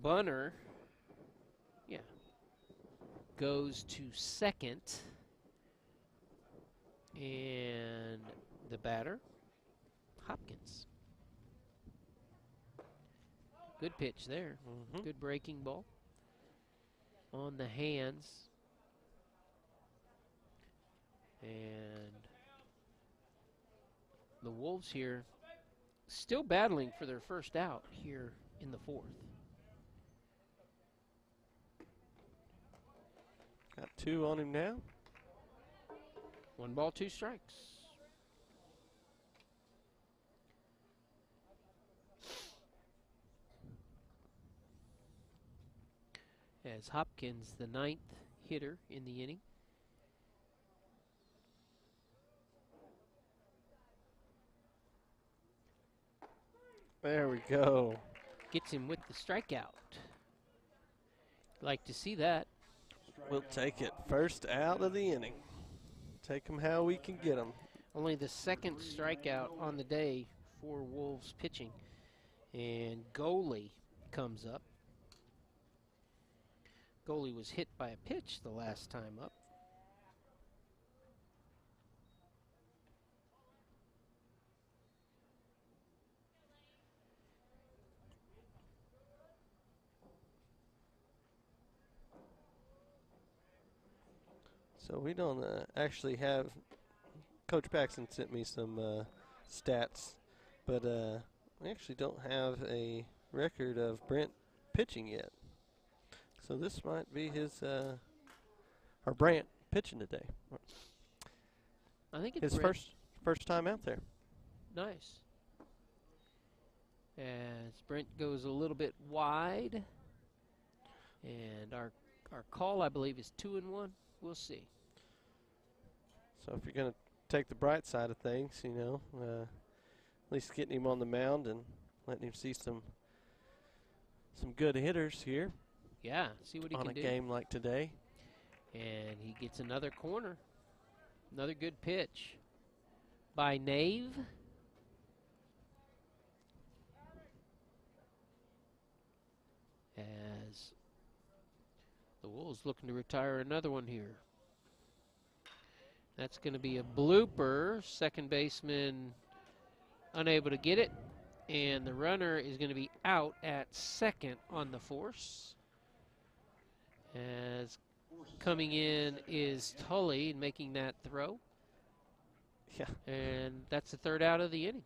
Bunner, goes to second. And the batter, Hopkins. Good pitch there. Good breaking ball. On the hands. And the Wolves here still battling for their first out here in the 4th. Got 2 on him now. 1 ball, 2 strikes. As Hopkins, the 9th hitter in the inning. There we go. Gets him with the strikeout. Like to see that. We'll take it. First out of the inning. Take them how we can get them. Only the 2nd strikeout on the day for Wolves pitching. And Goalie comes up. Goalie was hit by a pitch the last time up. So we don't actually have, Coach Paxton sent me some stats, but we actually don't have a record of Brent pitching yet. So this might be his, or Brant pitching today. I think it's his Brent. first time out there. Nice. As Brent goes a little bit wide. And our call, I believe, is 2-1. We'll see. So if you're going to take the bright side of things, you know, at least getting him on the mound and letting him see some good hitters here. Yeah, see what he can do. On a game like today. And he gets another corner. Another good pitch by Nave. As the Wolves looking to retire another one here. That's going to be a blooper. Second baseman unable to get it. And the runner is going to be out at second on the force. As coming in is Tully and making that throw. Yeah. And that's the third out of the inning.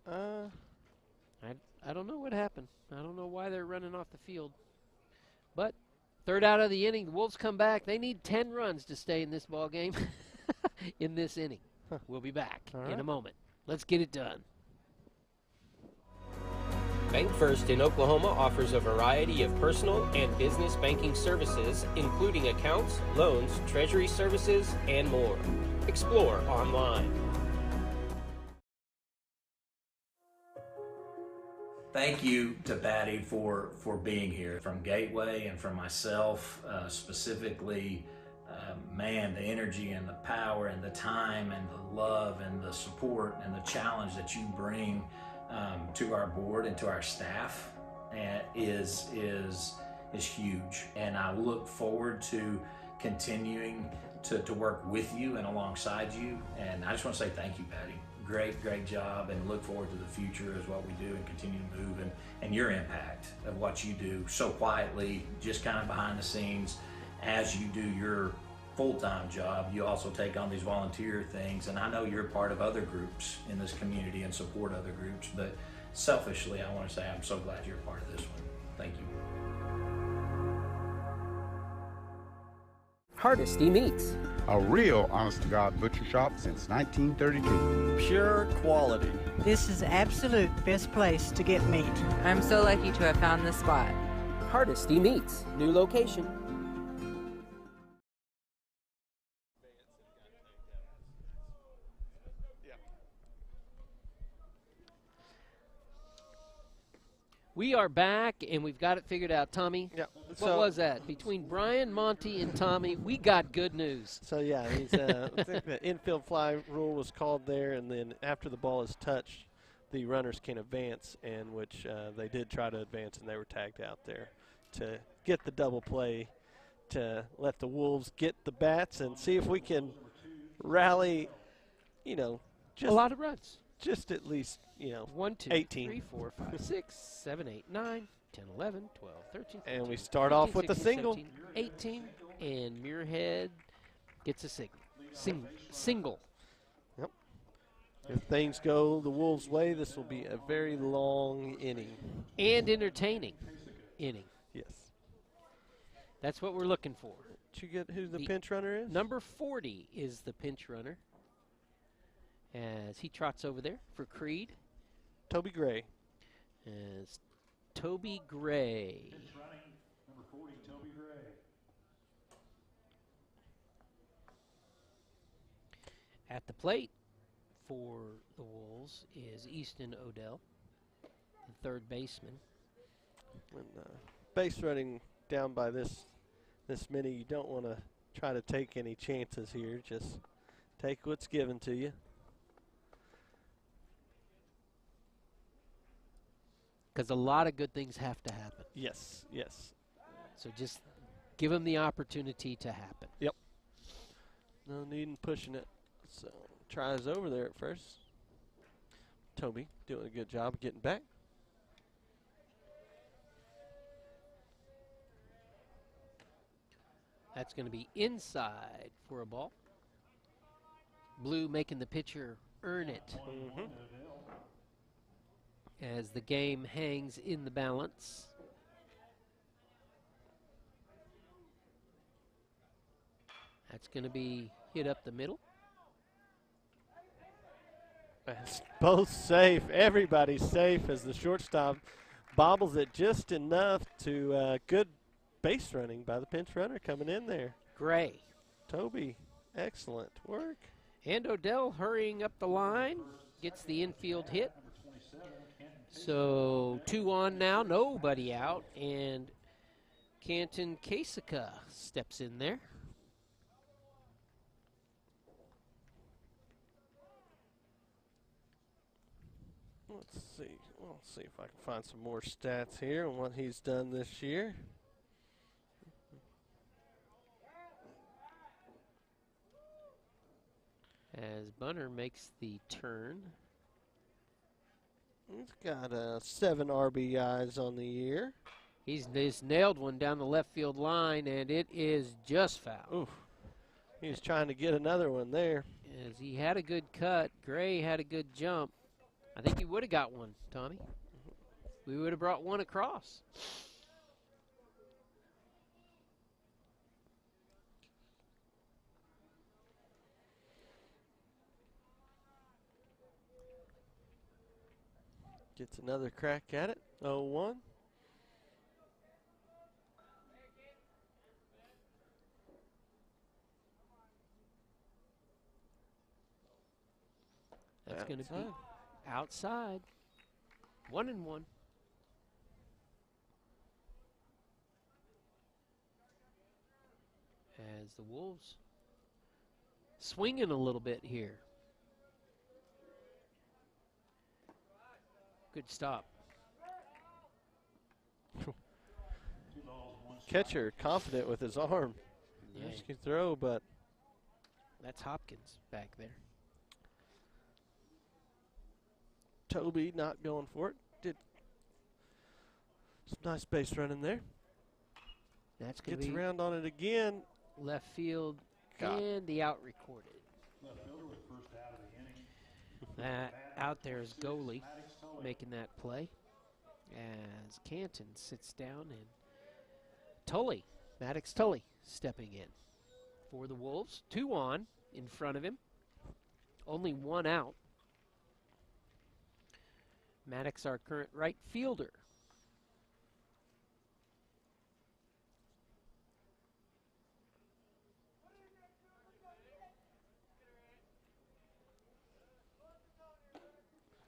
I don't know what happened. I don't know why they're running off the field. But third out of the inning, the Wolves come back. They need 10 runs to stay in this ball game in this inning. Huh. We'll be back All in a right. moment. Let's get it done. Bank First in Oklahoma offers a variety of personal and business banking services, including accounts, loans, treasury services, and more. Explore online. Thank you to Patty for being here. From Gateway and from myself specifically, man, the energy and the power and the time and the love and the support and the challenge that you bring to our board and to our staff is huge. And I look forward to continuing to work with you and alongside you. And I just want to say thank you, Patty. Great job, and look forward to the future as what we do and continue to move, and your impact of what you do so quietly, just kind of behind the scenes. As you do your full-time job, you also take on these volunteer things, and I know you're part of other groups in this community and support other groups, but selfishly I want to say I'm so glad you're part of this one. Thank you. Hardesty Meats. A real honest-to-God butcher shop since 1932. Pure quality. This is the absolute best place to get meat. I'm so lucky to have found this spot. Hardesty Meats. New location. We are back, and we've got it figured out. Tommy, yeah. What was that? Between Brian, Monty, and Tommy, we got good news. So, yeah, I think the infield fly rule was called there, and then after the ball is touched, the runners can advance, and which they did try to advance, and they were tagged out there to get the double play to let the Wolves get the bats and see if we can rally, you know, just a lot of runs. Just at least, 1, 2, 18. 3, 4, 5, 6, 7, 8, 9, 10, 11, 12, 13, 14, and we start off with 16, a single. 17, 18, and Muirhead gets a single. Yep. If things go the Wolves' way, this will be a very long inning. And entertaining inning. Yes. That's what we're looking for. Did you get who the pinch runner is? Number 40 is the pinch runner. As he trots over there for Creed. Toby Gray. As Toby Gray. Running, number 40, Toby Gray. At the plate for the Wolves is Easton Odell, the third baseman. When base running down by this many, you don't want to try to take any chances here. Just take what's given to you. Because a lot of good things have to happen. Yes. So just give them the opportunity to happen. Yep. No need in pushing it. So tries over there at first. Toby doing a good job getting back. That's going to be inside for a ball. Blue making the pitcher earn it. As the game hangs in the balance. That's going to be hit up the middle. That's both safe. Everybody's safe as the shortstop bobbles it just enough to good base running by the pinch runner coming in there. Gray. Toby, excellent work. And Odell hurrying up the line, gets the infield hit. So 2 on now, nobody out, and Canton Kasika steps in there. Let's see if I can find some more stats here on what he's done this year. As Bunner makes the turn. He's got 7 RBIs on the year. He's nailed one down the left field line, and it is just foul. Oof. He's trying to get another one there. As he had a good cut, Gray had a good jump. I think he would have got one, Tommy. We would have brought one across. Gets another crack at it. 0-1. That's going to be outside. 1-1. As the Wolves swinging a little bit here. Good stop. Catcher confident with his arm. Yeah. He can throw, but that's Hopkins back there. Toby not going for it. Did some nice base running there. That's going to Gets be around on it again. Left field and the out recorded. That out there is goalie making that play as Canton sits down and Tully, Maddox Tully, stepping in for the Wolves. 2 on in front of him. Only 1 out. Maddox, our current right fielder.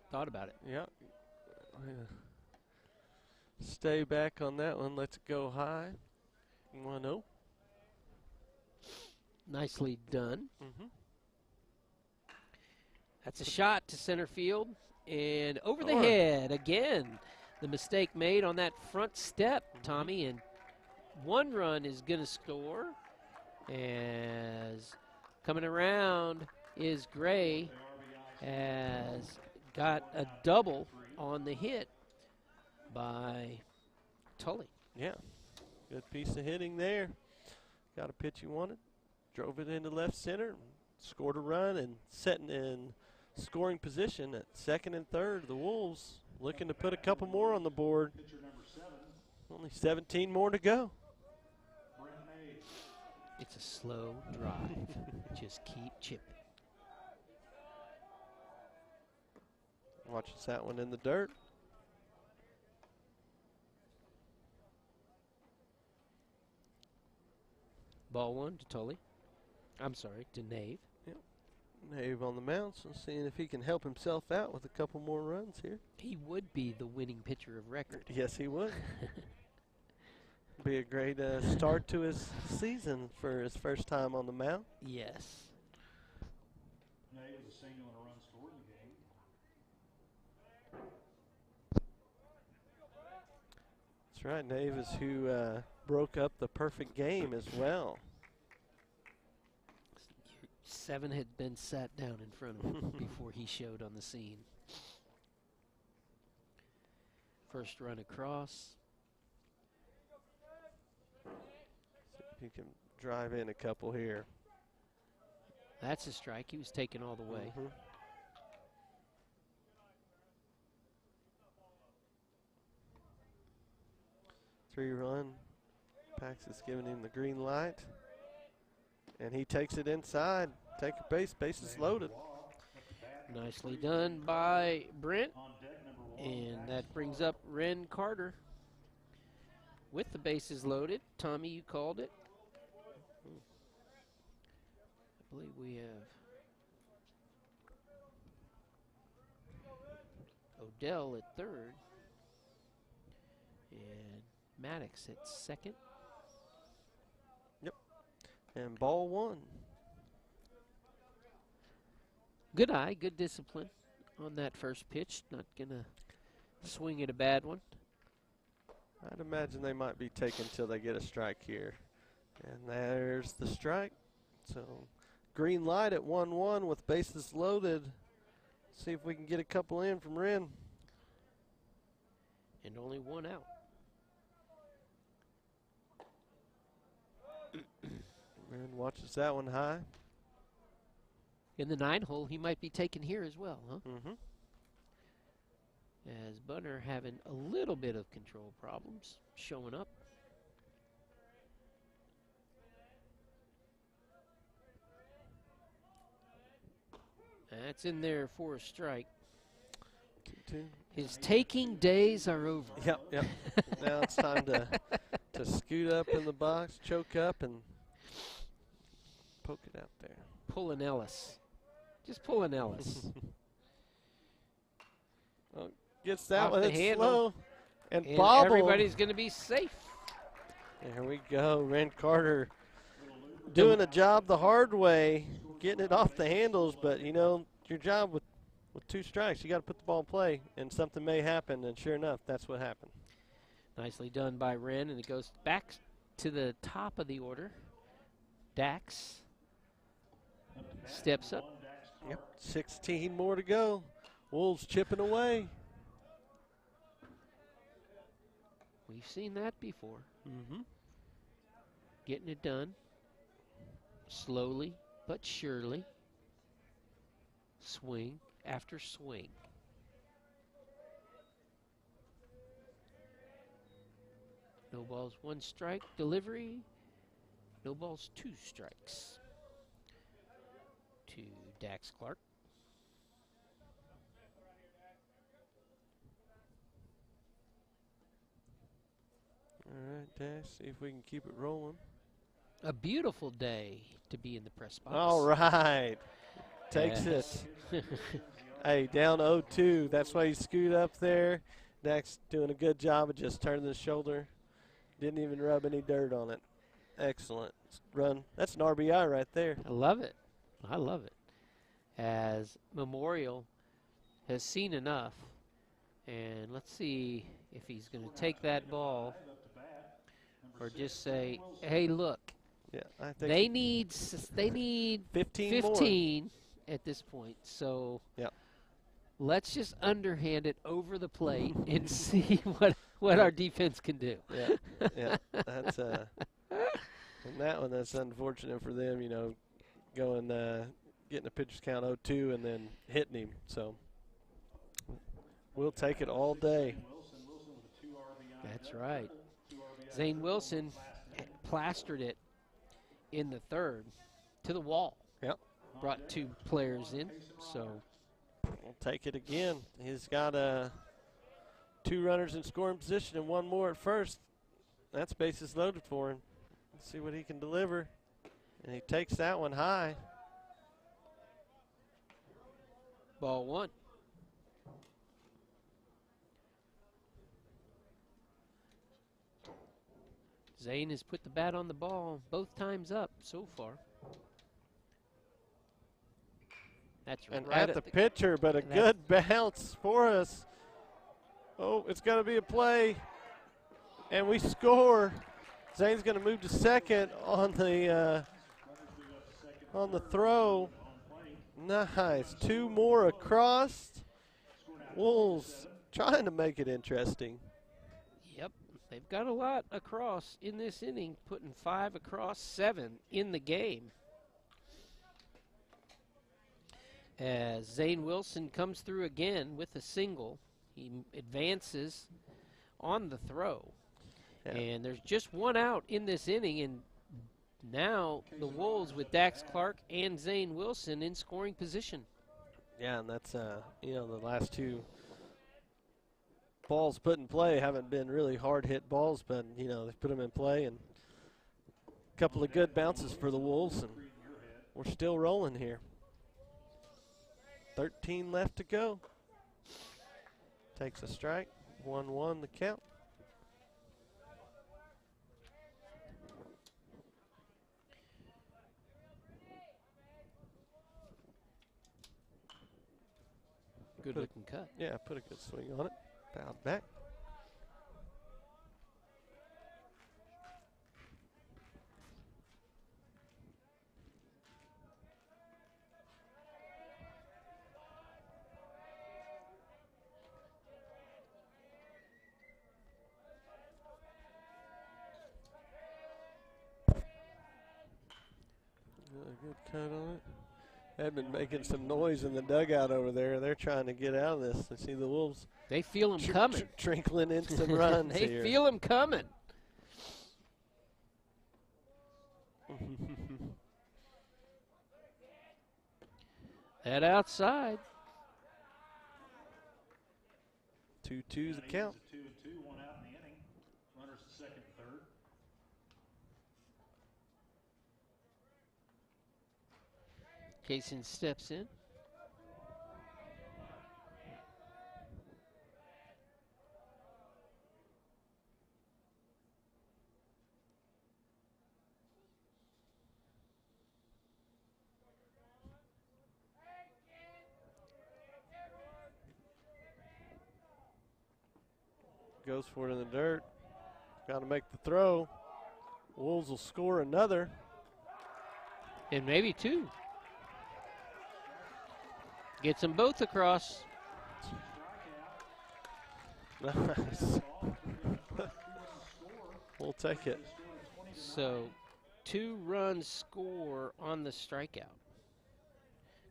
Thought about it. Yeah. Stay back on that one. Let's go high. 1-0. Nicely done. That's a shot to center field and over the head again. The mistake made on that front step, Tommy, and 1 run is going to score. As coming around is Gray, as got a double on the hit by Tully. Yeah, good piece of hitting there. Got a pitch he wanted. Drove it into left center, scored a run, and setting in scoring position at second and third. The Wolves looking to put a couple more on the board. Only 17 more to go. It's a slow drive. Just keep chipping. Watches that one in the dirt. Ball 1 to Tully. I'm sorry, to Nave. Yep. Nave on the mound, so seeing if he can help himself out with a couple more runs here. He would be the winning pitcher of record. Yes, he would. Be a great start to his season for his first time on the mound. Yes. Nave is a single and a run scored in the game. That's right. Nave is who broke up the perfect game as well. 7 had been sat down in front of him before he showed on the scene. First run across. See if he can drive in a couple here. That's a strike. He was taken all the way. 3-run. Pax is giving him the green light. And he takes it inside. Take a base. Base is loaded. Nicely done by Brent. And that brings up Ren Carter with the bases loaded. Tommy, you called it. I believe we have Odell at third. And Maddox at second. Yep. And ball one. Good eye, good discipline on that first pitch. Not going to swing at a bad one. I'd imagine they might be taken till they get a strike here. And there's the strike. So green light at 1-1 with bases loaded. See if we can get a couple in from Ren. And only one out. Ren watches that one high. In the 9-hole, he might be taken here as well, huh? Mm-hmm. As Bunner having a little bit of control problems showing up. That's in there for a strike. 2-2. His taking days are over. Yep. Now it's time to scoot up in the box, choke up, and poke it out there. Pull an Ellis. Just pull an Ellis. Well, gets that Off one. the It's handle. slow and And bobbled. everybody's going to be safe. There we go. Ren Carter doing a job the hard way, getting it off the handles. But, you know, your job with 2 strikes, you got to put the ball in play, and something may happen. And sure enough, that's what happened. Nicely done by Ren, and it goes back to the top of the order. Dax steps up. Yep, 16 more to go. Wolves chipping away. We've seen that before. Mm-hmm. Getting it done. Slowly but surely. Swing after swing. No balls, 1 strike. Delivery. No balls, 2 strikes. To Dax Clark. All right, Dax, see if we can keep it rolling. A beautiful day to be in the press box. All right. Takes Yes. it. Hey, down 0-2. That's why you scoot up there. Dax doing a good job of just turning the shoulder. Didn't even rub any dirt on it. Excellent run. That's an RBI right there. I love it. I love it. As Memorial has seen enough. And let's see if he's going to take that ball or just say, hey, look. Yeah, I think they need 15 at this point. So yep. Let's just underhand it over the plate and see what our defense can do. Yeah. That's and that one, that's unfortunate for them, you know, going getting a pitcher's count 0-2 and then hitting him. So we'll take it all day. That's right. Zane Wilson plastered it in the third to the wall. Yep. Brought 2 players in, so we'll take it again. He's got 2 runners in scoring position and 1 more at first. That's bases loaded for him. Let's see what he can deliver. And he takes that one high. Ball 1. Zane has put the bat on the ball both times up so far. That's and right at the pitcher, but a good bounce for us. Oh, it's going to be a play. And we score. Zane's going to move to second on the throw. Nice. 2 more across. Wolves trying to make it interesting. Yep. They've got a lot across in this inning, putting 5 across 7 in the game. As Zane Wilson comes through again with a single, he advances on the throw. Yeah. And there's just 1 out in this inning, and now the Wolves with Dax Clark and Zane Wilson in scoring position. Yeah, and that's, you know, the last two balls put in play haven't been really hard hit balls, but, you know, they put them in play, and a couple of good bounces for the Wolves, and we're still rolling here. 13 left to go. Takes a strike. 1-1 the count. Good looking cut. Yeah, put a good swing on it. Bowed back. A good cut on it. Edmond making some noise in the dugout over there. They're trying to get out of this. I see the Wolves. They feel them coming. Trickling in some runs They here. feel them coming. That outside. 2-2 the count. 2-2, one out in the inning. Runners to second and third. Kaysen steps in. Goes for it in the dirt. Got to make the throw. Wolves will score another. And maybe two. Gets them both across. Nice. We'll take it. So 2 runs score on the strikeout.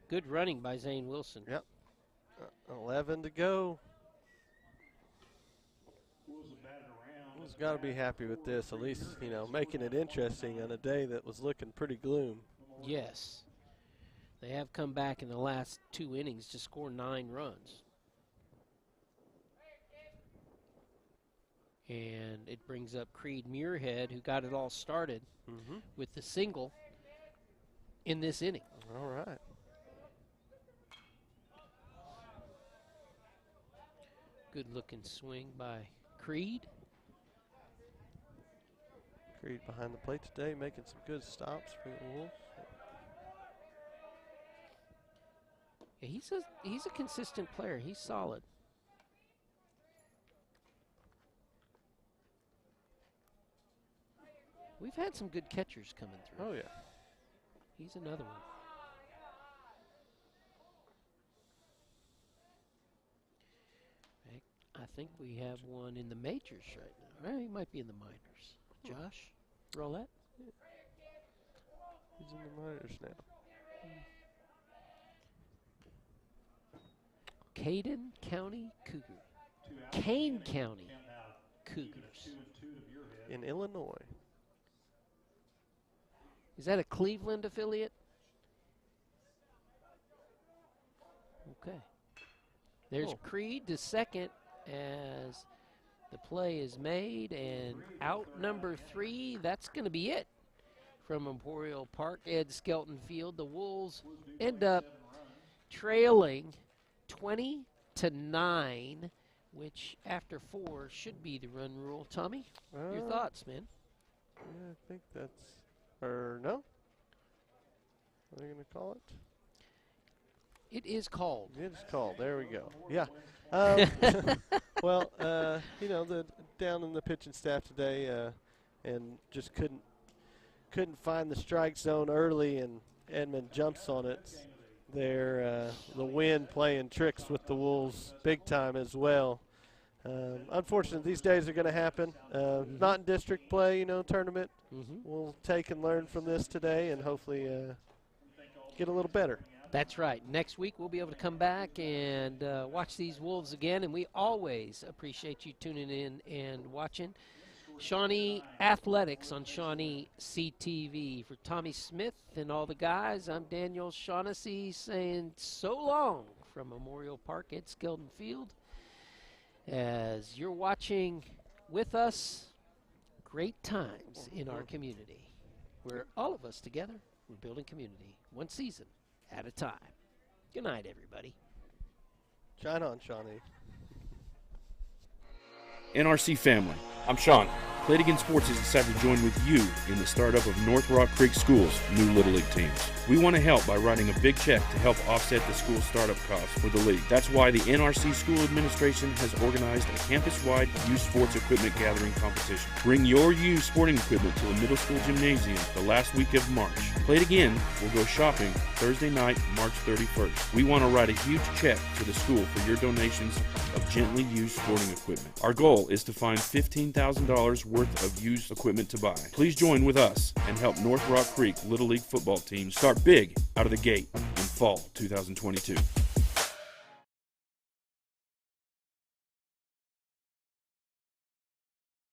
Good running by Zane Wilson. Yep. 11 to go. Wolves got to be happy with this, at least, you know, making it interesting on a day that was looking pretty gloom. Yes. They have come back in the last 2 innings to score 9 runs. And it brings up Creed Muirhead, who got it all started with the single in this inning. All right. Good looking swing by Creed. Creed behind the plate today, making some good stops for the Wolves. Yeah, he's a consistent player. He's solid. We've had some good catchers coming through. Oh, yeah. He's another one. I think we have one in the majors right now. Well, he might be in the minors. Josh Roulette? Yeah. He's in the minors now. Caden County Cougar. Kane County Cougars. In Illinois. Is that a Cleveland affiliate? Okay. There's Creed to second as the play is made, and out number 3, that's going to be it from Imperial Park, Ed Skelton Field. The Wolves end up trailing 20-9, which after 4 should be the run rule. Tommy, your thoughts, man? Yeah, I think that's, or no? What are they going to call it? It is called. It is called. There we go. Yeah. Well, you know, down in the pitching staff today, and just couldn't find the strike zone early, and Edmond jumps on it. There, the wind playing tricks with the Wolves big time as well. Unfortunately, these days are going to happen. Not in district play, you know, tournament. We'll take and learn from this today, and hopefully get a little better. That's right. Next week we'll be able to come back and watch these Wolves again, and we always appreciate you tuning in and watching Shawnee Athletics on Shawnee CTV. For Tommy Smith and all the guys, I'm Daniel Shaughnessy saying so long from Memorial Park at Skeldon Field. As you're watching with us, great times in our community. We're all of us together. We're building community, one season at a time. Good night, everybody. Shine on, Shawnee. NRC family, I'm Sean. Play It Again Sports is excited to join with you in the startup of North Rock Creek School's new Little League teams. We want to help by writing a big check to help offset the school startup costs for the league. That's why the NRC School Administration has organized a campus-wide youth sports equipment gathering competition. Bring your used sporting equipment to the middle school gymnasium the last week of March. Play It Again will go shopping Thursday night, March 31st. We want to write a huge check to the school for your donations of gently used sporting equipment. Our goal is to find $15,000 worth of used equipment to buy. Please join with us and help North Rock Creek Little League football team start big out of the gate in fall 2022.